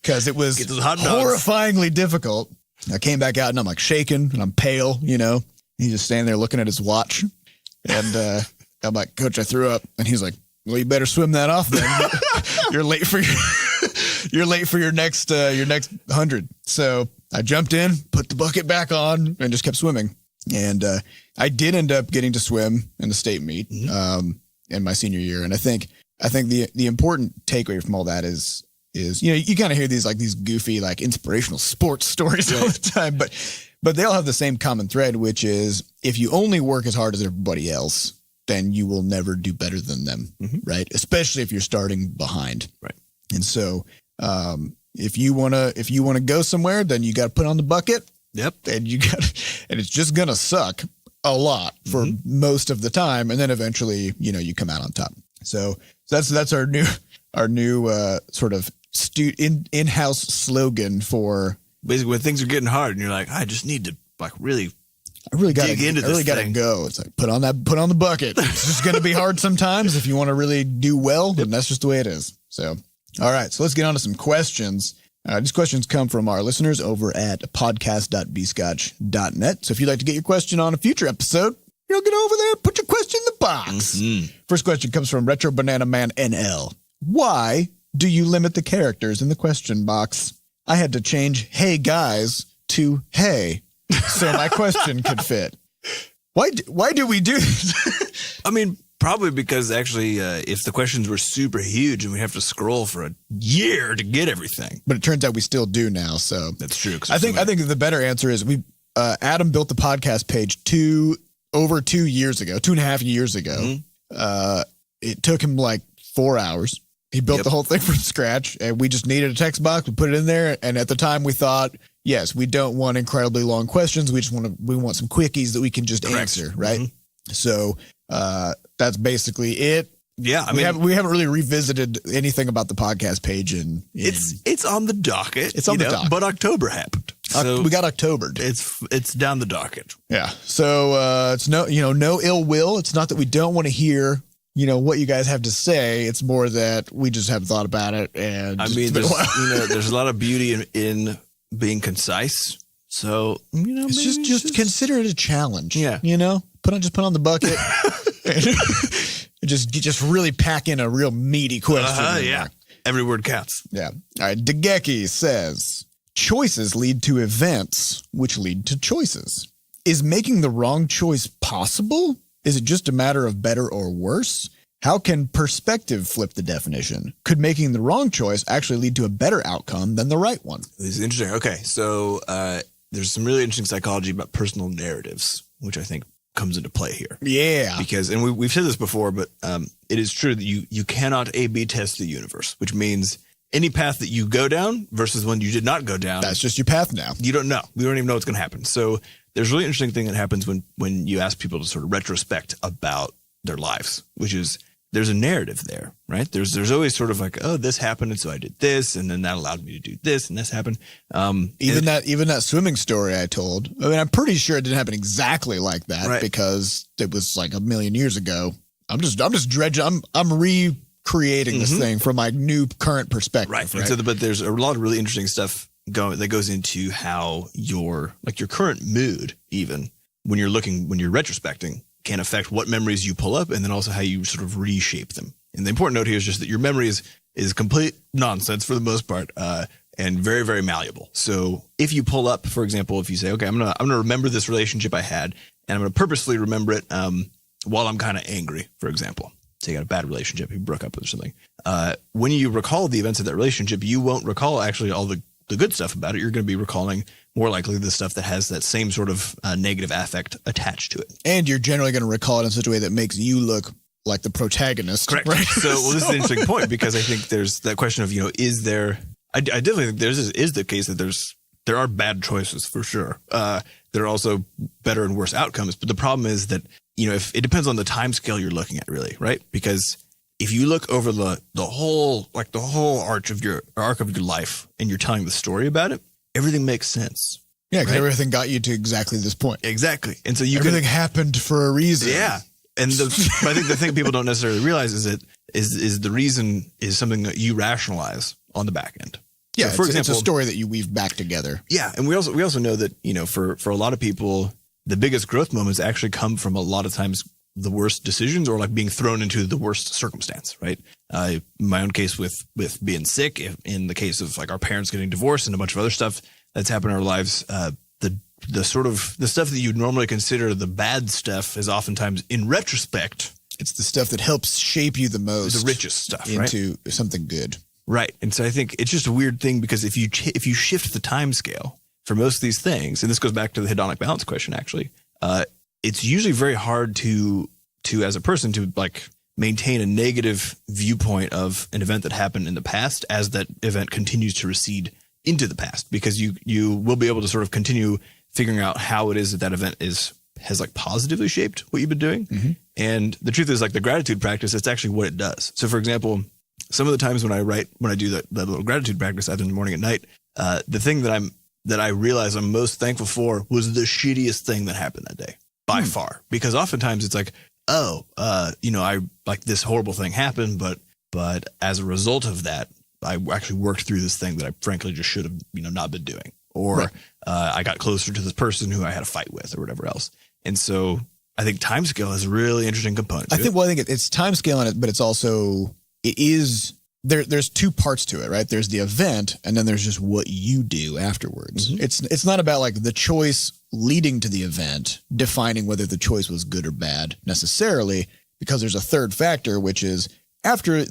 because it was horrifyingly difficult. I came back out and I'm like shaking and I'm pale, you know. He's just standing there looking at his watch. And I'm like, Coach, I threw up. And he's like, well, you better swim that off then. You're late for your next 100. So I jumped in, put the bucket back on, and just kept swimming. And I did end up getting to swim in the state meet in my senior year. And I think the important takeaway from all that is you know, you kind of hear these goofy, like inspirational sports stories all the time, but they all have the same common thread, which is if you only work as hard as everybody else, then you will never do better than them, right? Especially if you're starting behind. Right. And so if you wanna go somewhere, then you got to put on the bucket. Yep. And and it's just gonna suck a lot for most of the time, and then eventually, you know, you come out on top. So that's our new sort of in-house slogan for
basically when things are getting hard and you're like, I just need to like really
gotta go. It's like put on the bucket. It's just gonna be hard sometimes if you want to really do well, then that's just the way it is. So all right, so let's get on to some questions. These questions come from our listeners over at podcast.bscotch.net. So if you'd like to get your question on a future episode, you'll get over there, put your question in the box. First question comes from Retro Banana Man NL. Why do you limit the characters in the question box? I had to change "Hey guys" to "Hey" so my question could fit. Why do we do this?
I mean, probably because actually, if the questions were super huge and we have to scroll for a year to get everything,
but it turns out we still do now. So
that's true.
I think the better answer is Adam built the podcast page over 2 years ago, 2.5 years ago. It took him like 4 hours. He built the whole thing from scratch, and we just needed a text box. We put it in there, and at the time we thought, yes, we don't want incredibly long questions. We want some quickies that we can just answer, right? So that's basically it.
Yeah,
we haven't really revisited anything about the podcast page, and
it's on the docket.
It's on the docket,
but October happened, so
we got Octobered.
It's down the docket.
Yeah, so it's no ill will. It's not that we don't want to hear what you guys have to say. It's more that we just haven't thought about it, and
I mean, there's a lot of beauty in being concise. So
it's just consider it a challenge.
Yeah,
put on the bucket. And just really pack in a real meaty question.
Yeah. Every word counts.
Yeah. All right. Degeki says, choices lead to events, which lead to choices. Is making the wrong choice possible? Is it just a matter of better or worse? How can perspective flip the definition? Could making the wrong choice actually lead to a better outcome than the right one?
This is interesting. Okay. So there's some really interesting psychology about personal narratives, which I think comes into play here.
Yeah.
Because, and we've said this before, but it is true that you cannot A/B test the universe, which means any path that you go down versus one you did not go down.
That's just your path now.
You don't know. We don't even know what's going to happen. So there's a really interesting thing that happens when you ask people to sort of retrospect about their lives, which is there's a narrative there, right? There's always sort of like, oh, this happened, and so I did this, and then that allowed me to do this, and this happened.
Even that swimming story I told. I mean, I'm pretty sure it didn't happen exactly like that, right? Because it was like a million years ago. I'm just dredging. I'm recreating this thing from my new current perspective, right?
So, but there's a lot of really interesting stuff that goes into how your current mood, even when you're retrospecting, can affect what memories you pull up, and then also how you sort of reshape them. And the important note here is just that your memory is complete nonsense for the most part. and very, very malleable. So if you pull up, for example, if you say, okay, I'm gonna remember this relationship I had, and I'm gonna purposely remember it while I'm kind of angry, for example. Say you got a bad relationship, you broke up with or something. When you recall the events of that relationship, you won't recall actually all the good stuff about it. You're going to be recalling more likely the stuff that has that same sort of negative affect attached to it.
And you're generally going to recall it in such a way that makes you look like the protagonist.
Correct.
Right?
So, this is an interesting point, because I think there's that question of, is there, I definitely think is the case that there are bad choices for sure. There are also better and worse outcomes. But the problem is that, if it depends on the time scale you're looking at, really, right? Because if you look over the whole arc of your life and you're telling the story about it, everything makes sense.
Yeah, because everything got you to exactly this point.
Exactly. And so
everything happened for a reason.
Yeah. And but I think the thing people don't necessarily realize is that is the reason is something that you rationalize on the back end.
Yeah,
so for example,
it's a story that you weave back together.
Yeah, and we also know that, for a lot of people, the biggest growth moments actually come from a lot of times the worst decisions, or like being thrown into the worst circumstance, right? My own case with being sick, in the case of like our parents getting divorced and a bunch of other stuff that's happened in our lives, the sort of the stuff that you'd normally consider the bad stuff is oftentimes, in retrospect,
it's the stuff that helps shape you the most,
the richest stuff,
into something good.
Right. And so I think it's just a weird thing, because if you shift the time scale for most of these things, and this goes back to the hedonic balance question, actually, it's usually very hard to as a person to like maintain a negative viewpoint of an event that happened in the past as that event continues to recede into the past, because you will be able to sort of continue figuring out how it is that event has like positively shaped what you've been doing. Mm-hmm. And the truth is, like the gratitude practice, it's actually what it does. So for example, some of the times when I do that little gratitude practice either in the morning at night, the thing that I realize I'm most thankful for was the shittiest thing that happened that day by far. Because oftentimes it's like, I like this horrible thing happened, but as a result of that, I actually worked through this thing that I frankly just should have, not been doing. Or I got closer to this person who I had a fight with or whatever else. And so I think time scale is a really interesting component.
I think it's time scale on it, but it's also, there's two parts to it, right? There's the event, and then there's just what you do afterwards. Mm-hmm. It's not about like the choice leading to the event, defining whether the choice was good or bad necessarily, because there's a third factor, which is after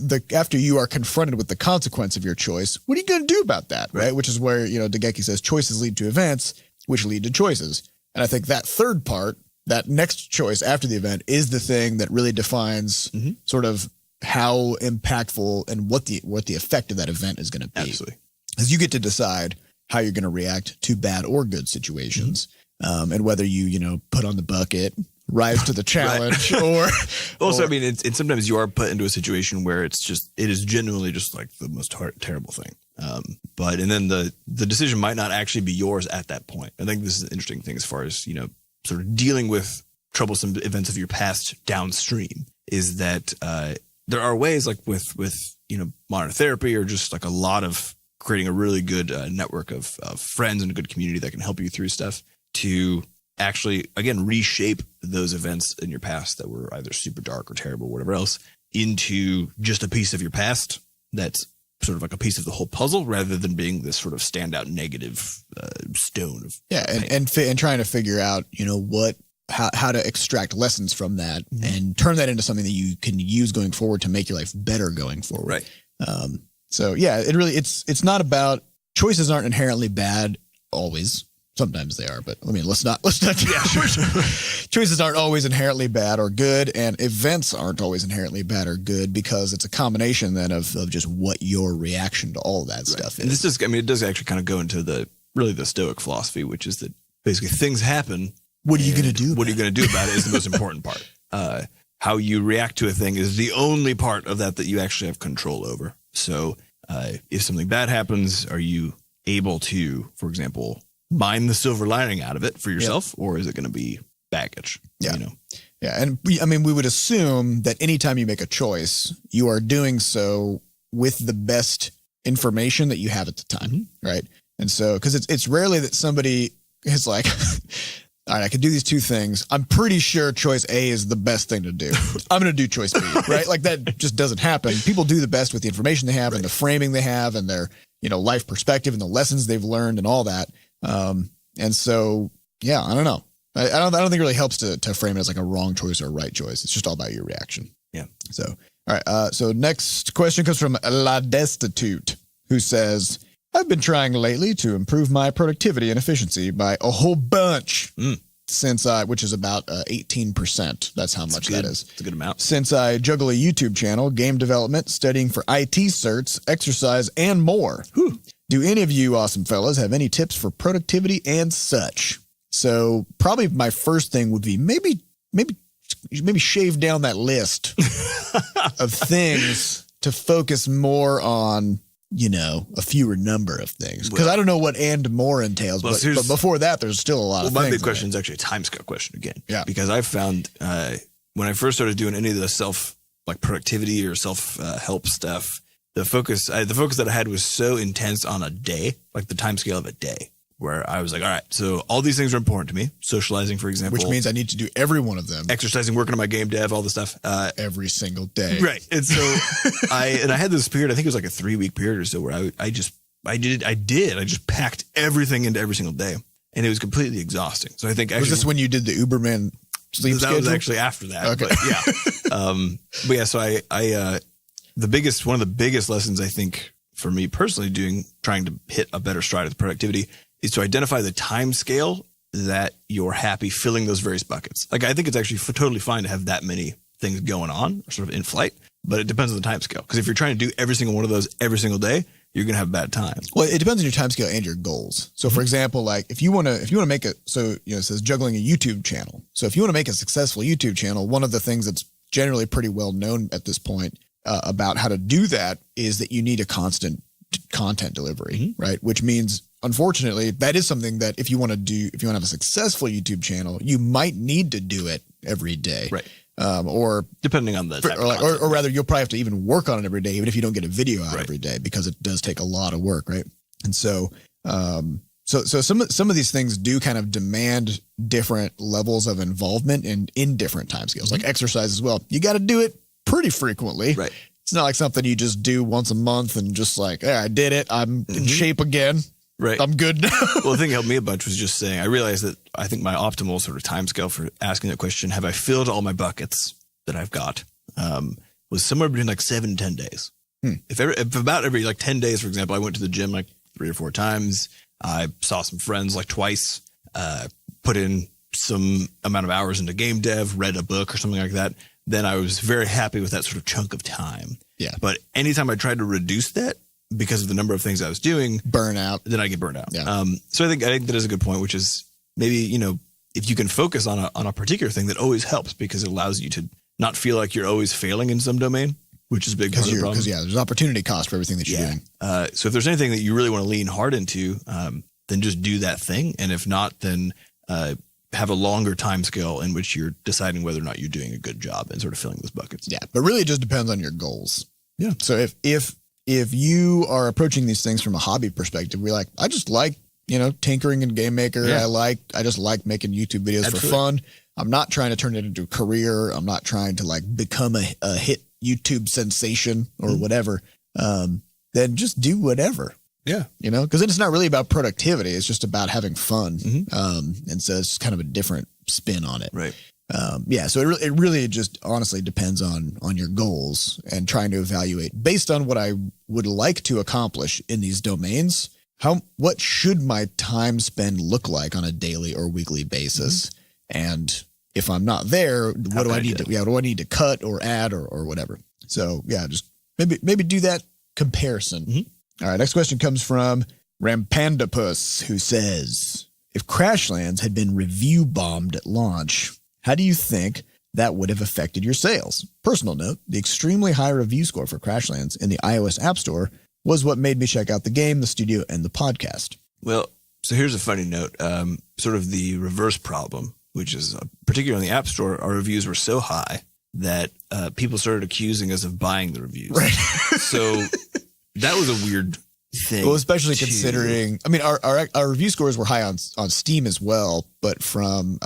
you are confronted with the consequence of your choice, what are you going to do about that, right? Which is where, Degeki says choices lead to events, which lead to choices. And I think that third part, that next choice after the event, is the thing that really defines sort of how impactful and what the effect of that event is going to be.
Absolutely.
Because you get to decide how you're going to react to bad or good situations, and whether you put on the bucket, rise to the challenge, or
also, I mean, it's sometimes you are put into a situation where it is genuinely just like the most terrible thing. And then the decision might not actually be yours at that point. I think this is an interesting thing as far as, sort of dealing with troublesome events of your past downstream, is that, there are ways like with modern therapy, or just like a lot of creating a really good network of friends and a good community that can help you through stuff to actually, again, reshape those events in your past that were either super dark or terrible or whatever else into just a piece of your past that's sort of like a piece of the whole puzzle, rather than being this sort of standout negative stone of pain.
and trying to figure out how to extract lessons from that and turn that into something that you can use going forward to make your life better going forward.
Right.
So yeah, it's not about, choices aren't inherently bad always. Sometimes they are, but I mean, let's not. Yeah, sure. Choices aren't always inherently bad or good, and events aren't always inherently bad or good, because it's a combination then of just what your reaction to all of that stuff is.
And it does actually kind of go into the Stoic philosophy, which is that basically things happen.
What are you going to do?
What are you going to do about it is the most important part. How you react to a thing is the only part of that you actually have control over. So if something bad happens, are you able to, for example, mine the silver lining out of it for yourself, or is it going to be baggage?
Yeah. Yeah. And we would assume that anytime you make a choice, you are doing so with the best information that you have at the time. Right. And so, because it's rarely that somebody is like, all right, I can do these two things. I'm pretty sure choice A is the best thing to do. I'm going to do choice B, right? Like that just doesn't happen. People do the best with the information they have and the framing they have and their life perspective and the lessons they've learned and all that. And so, yeah, I don't know. I don't think it really helps to frame it as like a wrong choice or a right choice. It's just all about your reaction.
Yeah.
So, all right. So next question comes from La Destitute, who says, I've been trying lately to improve my productivity and efficiency by a whole bunch which is about 18%. That's how much that is.
It's a good amount.
Since I juggle a YouTube channel, game development, studying for IT certs, exercise, and more.
Whew.
Do any of you awesome fellas have any tips for productivity and such? So probably my first thing would be maybe shave down that list of things to focus more on, a fewer number of things. Because I don't know what and more entails, but before that, there's still a lot of things.
My big question is actually a timescale question again.
Yeah.
Because I found when I first started doing any of the productivity or self-help stuff, the focus that I had was so intense on a day, like the timescale of a day, where I was like, all right, so all these things are important to me. Socializing, for example.
Which means I need to do every one of them.
Exercising, working on my game dev, all this stuff.
Every single day.
Right. And so I had this period, I think it was like a 3-week period or so, where I just packed everything into every single day. And it was completely exhausting. So I think
was this when you did the Uberman sleep schedule?
That was actually after that.
Okay.
But yeah. So one of the biggest lessons I think for me personally trying to hit a better stride of productivity is to identify the time scale that you're happy filling those various buckets. Like, I think it's actually totally fine to have that many things going on sort of in flight, but it depends on the time scale. Because if you're trying to do every single one of those every single day, you're going to have a bad time.
Well, it depends on your time scale and your goals. So for example, like if you want to make it says juggling a YouTube channel. So if you want to make a successful YouTube channel, one of the things that's generally pretty well known at this point about how to do that is that you need a constant content delivery, right? Which means, unfortunately, that is something that if you want to have a successful YouTube channel, you might need to do it every day.
Right.
Or
depending on the type
or rather, you'll probably have to even work on it every day, even if you don't get a video out every day, because it does take a lot of work, right? And so, so some of these things do kind of demand different levels of involvement in different time scales, like exercise as well. You got to do it pretty frequently,
right?
It's not like something you just do once a month and just like, I did it, I'm in shape again.
Right.
I'm good now.
Well, the thing that helped me a bunch was just saying, I realized that I think my optimal sort of timescale for asking that question, have I filled all my buckets that I've got, was somewhere between like 7 to 10 days. If about every like 10 days, for example, I went to the gym like 3 or 4 times. I saw some friends like twice, put in some amount of hours into game dev, read a book or something like that. Then I was very happy with that sort of chunk of time.
Yeah.
But anytime I tried to reduce that, because of the number of things I was doing, then I get burned out.
Yeah.
So I think that is a good point, which is maybe, if you can focus on a particular thing, that always helps, because it allows you to not feel like you're always failing in some domain, which is a big part of the problem.
Because there's opportunity cost for everything that you're doing.
So if there's anything that you really want to lean hard into, then just do that thing. And if not, then have a longer time scale in which you're deciding whether or not you're doing a good job and sort of filling those buckets.
Yeah. But really it just depends on your goals.
Yeah.
So if you are approaching these things from a hobby perspective, I just like, tinkering in Game Maker.
Yeah.
I just like making YouTube videos for fun. I'm not trying to turn it into a career. I'm not trying to like become a hit YouTube sensation or whatever. Then just do whatever.
Yeah.
Because then it's not really about productivity. It's just about having fun. And so it's kind of a different spin on it.
Right.
So it really just honestly depends on your goals and trying to evaluate based on what I would like to accomplish in these domains. What should my time spend look like on a daily or weekly basis? And if I'm not there, what do I need to cut or add or whatever? So just maybe do that comparison. All right. Next question comes from Rampandapus, who says, if Crashlands had been review bombed at launch, how do you think that would have affected your sales? Personal note, the extremely high review score for Crashlands in the iOS App Store was what made me check out the game, the studio, and the podcast.
Well, so here's a funny note, sort of the reverse problem, which is particularly in the App Store, our reviews were so high that people started accusing us of buying the reviews. Right. So that was a weird thing. Well, especially
considering, our review scores were high on Steam as well, but from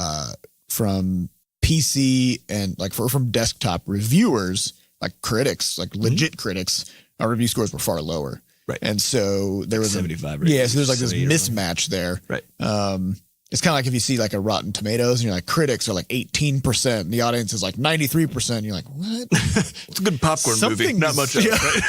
PC and from desktop reviewers, like critics, like legit critics, our review scores were far lower.
Right.
And so there was
75
so there's like this
reviews,
mismatch there.
Right.
It's kind of like if you see like a Rotten Tomatoes and you're like, critics are like 18% and the audience is like 93%. You're like, what?
It's a good popcorn movie. Not much else,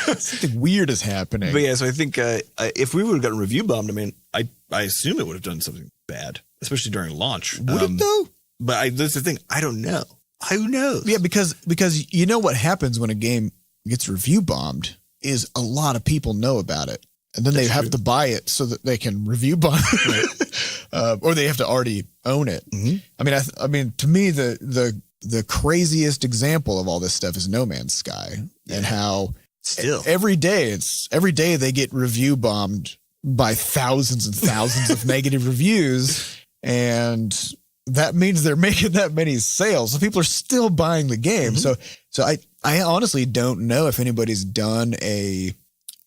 right?
Something weird is happening.
But yeah, so I think if we would have gotten review bombed, I mean, I assume it would have done something bad, especially during launch.
Would it though?
But that's the thing. I don't know. Who knows?
Yeah, because you know what happens when a game gets review bombed is a lot of people know about it. And then they have to buy it so that they can review bomb it, or they have to already own it.
Mm-hmm.
I mean, to me, the craziest example of all this stuff is No Man's Sky, and how
still
every day they get review bombed by thousands and thousands of negative reviews, and that means they're making that many sales. So people are still buying the game. Mm-hmm. So I honestly don't know if anybody's done a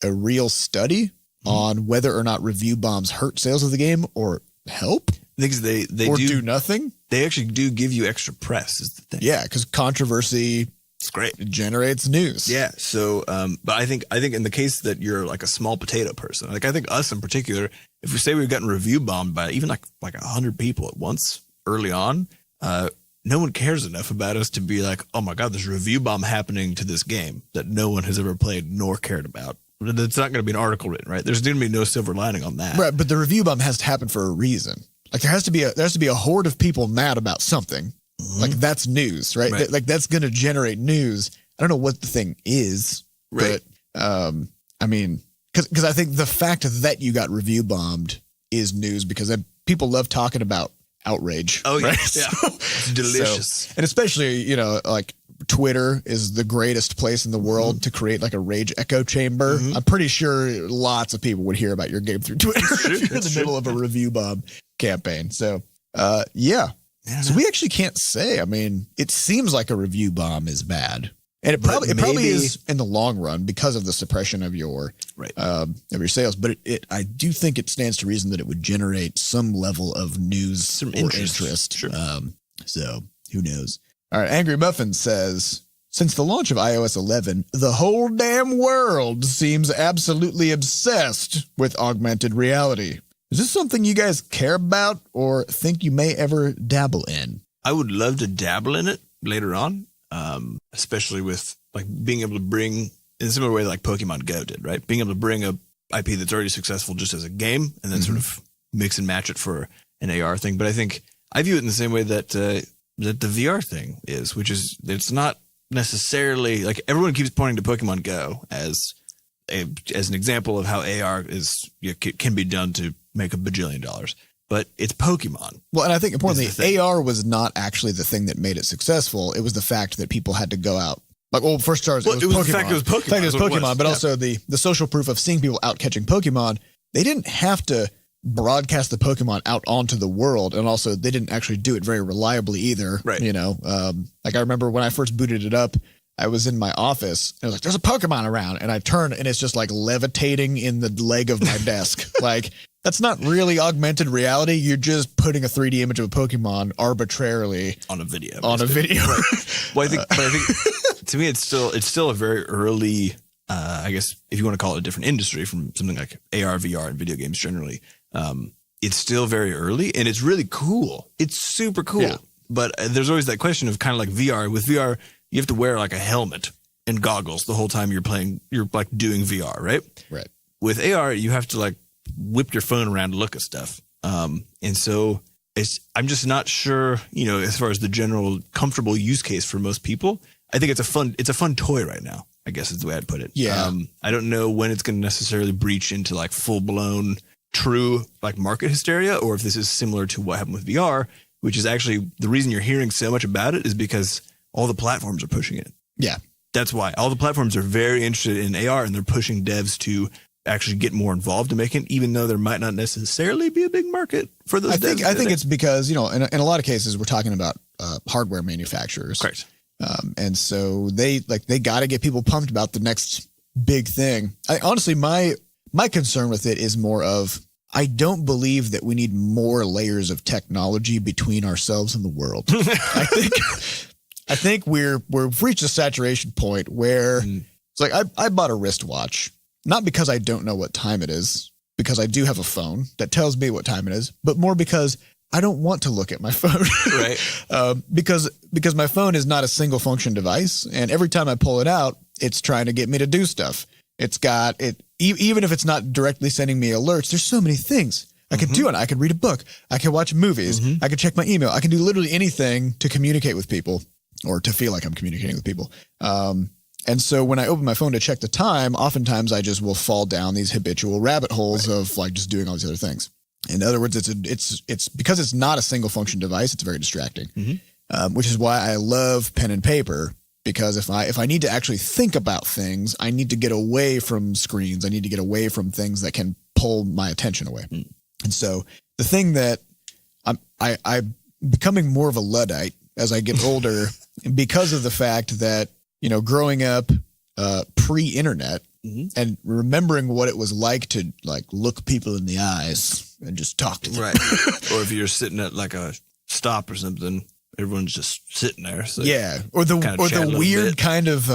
real study on whether or not review bombs hurt sales of the game or help.
Because they
do nothing.
They actually do give you extra press is the thing.
Yeah, because controversy,
it's great.
It generates news.
Yeah. So, but I think in the case that you're like a small potato person, like I think us in particular, if we say we've gotten review bombed by even like 100 people at once early on, no one cares enough about us to be like, oh my God, there's a review bomb happening to this game that no one has ever played nor cared about. It's not going to be an article written, right? There's going to be no silver lining on that.
Right, but the review bomb has to happen for a reason. Like there has to be a horde of people mad about something. Mm-hmm. Like that's news, right? Like that's going to generate news. I don't know what the thing is,
right?
But I mean, because I think the fact that you got review bombed is news because people love talking about outrage.
Oh yeah,
right?
Yeah. It's delicious.
And especially like Twitter is the greatest place in the world to create like a rage echo chamber. Mm-hmm. I'm pretty sure lots of people would hear about your game through Twitter if you're in the middle of a review bomb campaign. So, yeah. So we actually can't say. I mean, it seems like a review bomb is bad, and it probably is in the long run because of the suppression of your sales. But I do think it stands to reason that it would generate some level of news, some interest.
Sure.
So who knows? All right, Angry Muffin says, since the launch of iOS 11, the whole damn world seems absolutely obsessed with augmented reality. Is this something you guys care about or think you may ever dabble in?
I would love to dabble in it later on, especially with like being able to bring, in a similar way like Pokemon Go did, right? Being able to bring a IP that's already successful just as a game and then sort of mix and match it for an AR thing. But I think I view it in the same way that the VR thing is, which is it's not necessarily like everyone keeps pointing to Pokemon Go as an example of how AR can be done to make $1 bajillion, but it's Pokemon.
Well, and I think importantly, AR was not actually the thing that made it successful. It was the fact that people had to go out. Like, well, first stars, it was Pokemon.
The fact it was Pokemon.
The fact it was Pokemon, but also the social proof of seeing people out catching Pokemon. They didn't have to broadcast the Pokemon out onto the world, and also they didn't actually do it very reliably either.
Right.
You know, like I remember when I first booted it up, I was in my office and I was like, there's a Pokemon around, and I turn and it's just like levitating in the leg of my desk. Like, that's not really augmented reality. You're just putting a 3D image of a Pokemon arbitrarily
on a video.
Right.
Well, I think to me, it's still a very early, I guess, if you want to call it a different industry from something like AR, VR, and video games generally. It's still very early, and it's really cool. It's super cool. Yeah. But there's always that question of kind of like VR. With VR, you have to wear like a helmet and goggles the whole time you're playing. You're like doing VR, right?
Right.
With AR, you have to like whip your phone around to look at stuff. And so I'm just not sure, as far as the general comfortable use case for most people. I think it's a fun toy right now, I guess is the way I'd put it.
Yeah.
I don't know when it's going to necessarily breach into like full blown true like market hysteria, or if this is similar to what happened with VR, which is actually the reason you're hearing so much about it is because all the platforms are pushing it.
Yeah.
That's why all the platforms are very interested in AR, and they're pushing devs to actually get more involved in making it, even though there might not necessarily be a big market for those devs.
I think it's because, in a lot of cases we're talking about hardware manufacturers.
Correct.
And so they got to get people pumped about the next big thing. Honestly, my concern with it is more of, I don't believe that we need more layers of technology between ourselves and the world. I think we've reached a saturation point where it's like I bought a wristwatch not because I don't know what time it is, because I do have a phone that tells me what time it is, but more because I don't want to look at my phone.
Right.
Because my phone is not a single function device. And every time I pull it out, it's trying to get me to do stuff. It's got it, even if it's not directly sending me alerts, there's so many things I could do. It. I could read a book. I could watch movies. I could check my email. I can do literally anything to communicate with people or to feel like I'm communicating with people. And so when I open my phone to check the time, oftentimes I just will fall down these habitual rabbit holes of like just doing all these other things. In other words, it's because it's not a single function device. It's very distracting, which is why I love pen and paper. Because if I need to actually think about things, I need to get away from screens. I need to get away from things that can pull my attention away. And so the thing that I'm becoming more of a Luddite as I get older, because of the fact that, growing up pre-internet and remembering what it was like to like look people in the eyes and just talk to them.
Right. Or if you're sitting at like a stop or something, everyone's just sitting there. So
yeah. Or the weird kind of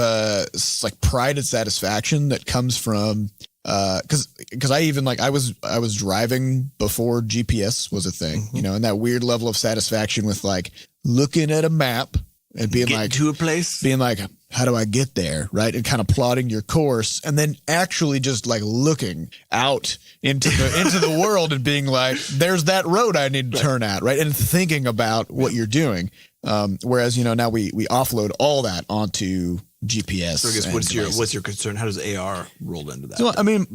like pride and satisfaction that comes from because I even like I was driving before GPS was a thing, and that weird level of satisfaction with like looking at a map and being
Getting
like
to a place,
being like, how do I get there? Right. And kind of plotting your course and then actually just like looking out into the world and being like, there's that road I need to turn at. Right. And thinking about what you're doing. Whereas, now we offload all that onto GPS.
So I guess what's your concern? How does AR roll into that?
So, I mean,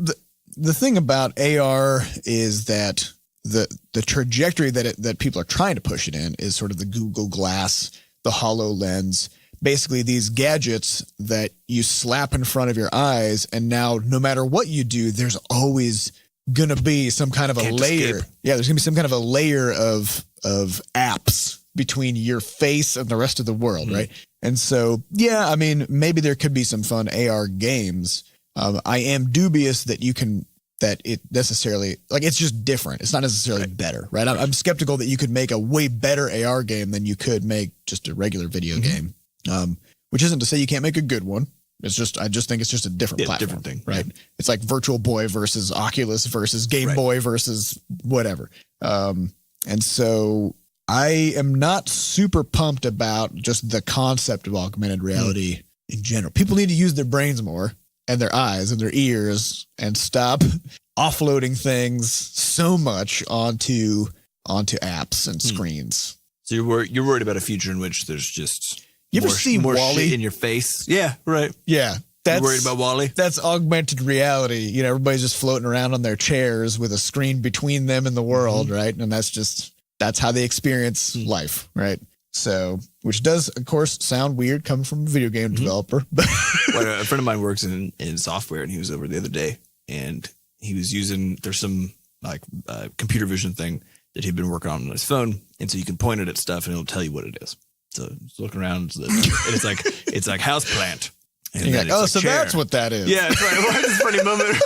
the thing about AR is that the trajectory that people are trying to push it in is sort of the Google Glass, the HoloLens, basically these gadgets that you slap in front of your eyes. And now no matter what you do, there's always going to be some kind of a layer.
Escape.
Yeah, there's going to be some kind of a layer of apps between your face and the rest of the world. Right. And so, yeah, I mean, maybe there could be some fun AR games. I am dubious that it necessarily, like, it's just different. It's not necessarily better, right? I'm skeptical that you could make a way better AR game than you could make just a regular video game. Which isn't to say you can't make a good one. It's just, I just think it's just a different platform,
different thing,
right? Yeah. It's like Virtual Boy versus Oculus versus Game Boy versus whatever. And so I am not super pumped about just the concept of augmented reality in general. People need to use their brains more and their eyes and their ears and stop offloading things so much onto apps and screens.
So you're worried about a future in which there's just
you ever see
more
WALL-E
shit in your face? Yeah, right.
Yeah.
You worried about WALL-E?
That's augmented reality. Everybody's just floating around on their chairs with a screen between them and the world, right? And that's how they experience life, right? So, which does, of course, sound weird coming from a video game developer.
Well, a friend of mine works in software, and he was over the other day, and he was using, there's some like computer vision thing that he'd been working on his phone, and so you can point it at stuff, and it'll tell you what it is. So he's looking around, and it's like houseplant. And
you're like, oh, so
chair.
that's what that is.
Yeah, it's right. Well, this funny moment.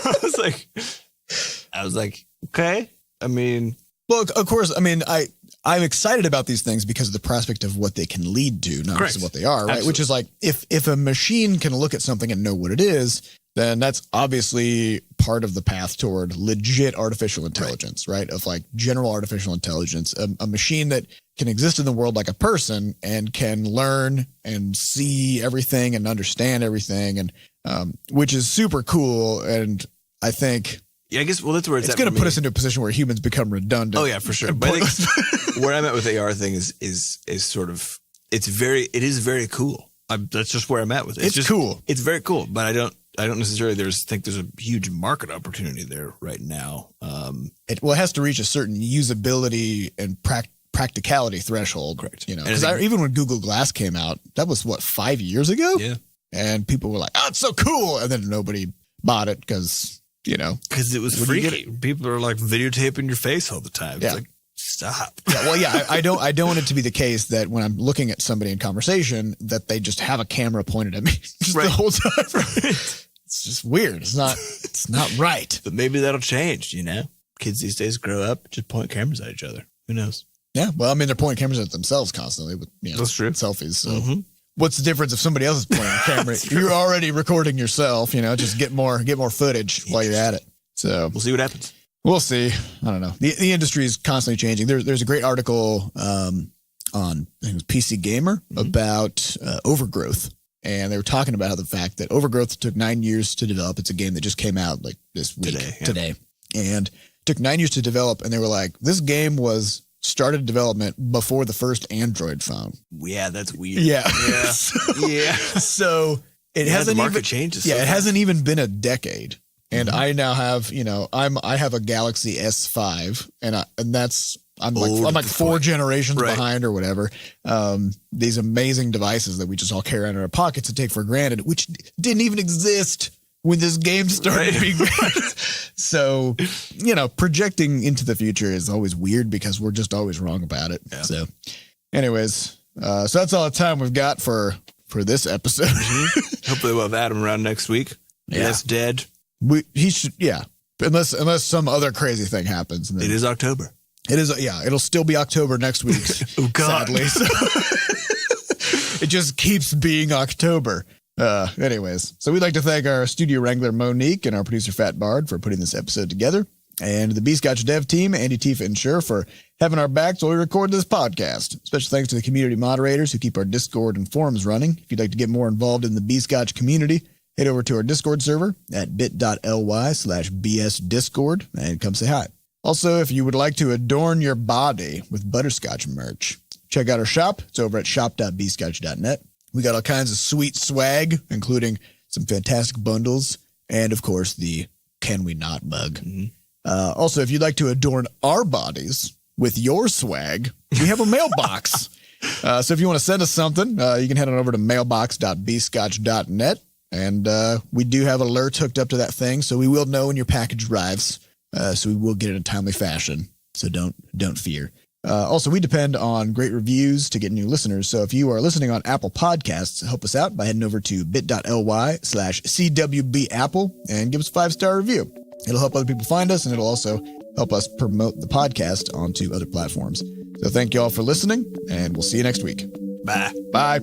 I was like, okay. I mean,
well, of course. I mean, I'm excited about these things because of the prospect of what they can lead to, not just what they are, right? Absolutely. Which is like, if a machine can look at something and know what it is, then that's obviously part of the path toward legit artificial intelligence, right? Of like general artificial intelligence, a machine that can exist in the world like a person and can learn and see everything and understand everything, and which is super cool. And I think,
yeah, I guess, well, that's where it's
going to put us into a position where humans become redundant.
Oh yeah, for sure. But I think where I'm at with the AR thing is sort of, it is very cool. That's just where I'm at with it.
It's just cool.
It's very cool, but I don't necessarily think there's a huge market opportunity there right now.
It has to reach a certain usability and practicality threshold.
Correct.
Because even when Google Glass came out, that was 5 years ago?
Yeah.
And people were like, oh, it's so cool. And then nobody bought it because
it was freaky. People are like videotaping your face all the time.
Yeah.
It's like, stop.
Yeah, well, yeah, I don't want it to be the case that when I'm looking at somebody in conversation that they just have a camera pointed at me just the whole time. Right? It's just weird. It's not right.
But maybe that'll change, Kids these days grow up, just point cameras at each other. Who knows?
Yeah. Well, I mean, they're pointing cameras at themselves constantly with,
that's true.
Selfies. So what's the difference if somebody else is playing the camera? You're already recording yourself, just get more footage while you're at it. So
we'll see what happens.
We'll see. I don't know. The industry is constantly changing. There's a great article on I think it was PC Gamer about Overgrowth. And they were talking about how the fact that Overgrowth took 9 years to develop. It's a game that just came out like this week today. And took 9 years to develop. And they were like, this game was started development before the first Android phone.
Yeah, that's weird.
Yeah.
Yeah.
So it hasn't
the market
even
changes.
Yeah, it hasn't even been a decade. And I now have, I have a Galaxy S5 and that's I'm like 4 generations behind or whatever. These amazing devices that we just all carry around in our pockets and take for granted, which didn't even exist when this game started being made. So, projecting into the future is always weird because we're just always wrong about it. Yeah. So anyways, so that's all the time we've got for this episode.
Hopefully we'll have Adam around next week. Yeah. That's dead.
He should, unless some other crazy thing happens.
It is October.
It is, it'll still be October next week.
Oh, God.
Sadly. So it just keeps being October. Anyways, so we'd like to thank our studio wrangler, Monique, and our producer, Fat Bard, for putting this episode together, and the Butterscotch dev team, Andy, Tifa, and Sher, for having our backs while we record this podcast. Special thanks to the community moderators who keep our Discord and forums running. If you'd like to get more involved in the Butterscotch community, head over to our Discord server at bit.ly/bsdiscord and come say hi. Also, if you would like to adorn your body with Butterscotch merch, check out our shop. It's over at shop.bscotch.net. We got all kinds of sweet swag, including some fantastic bundles and, of course, the Can We Not mug. Also, if you'd like to adorn our bodies with your swag, we have a mailbox. So if you want to send us something, you can head on over to mailbox.bscotch.net. And we do have alerts hooked up to that thing, so we will know when your package arrives. So we will get it in a timely fashion. So don't fear. Also, we depend on great reviews to get new listeners. So if you are listening on Apple Podcasts, help us out by heading over to bit.ly/CWBApple and give us a 5-star review. It'll help other people find us, and it'll also help us promote the podcast onto other platforms. So thank you all for listening, and we'll see you next week.
Bye.
Bye.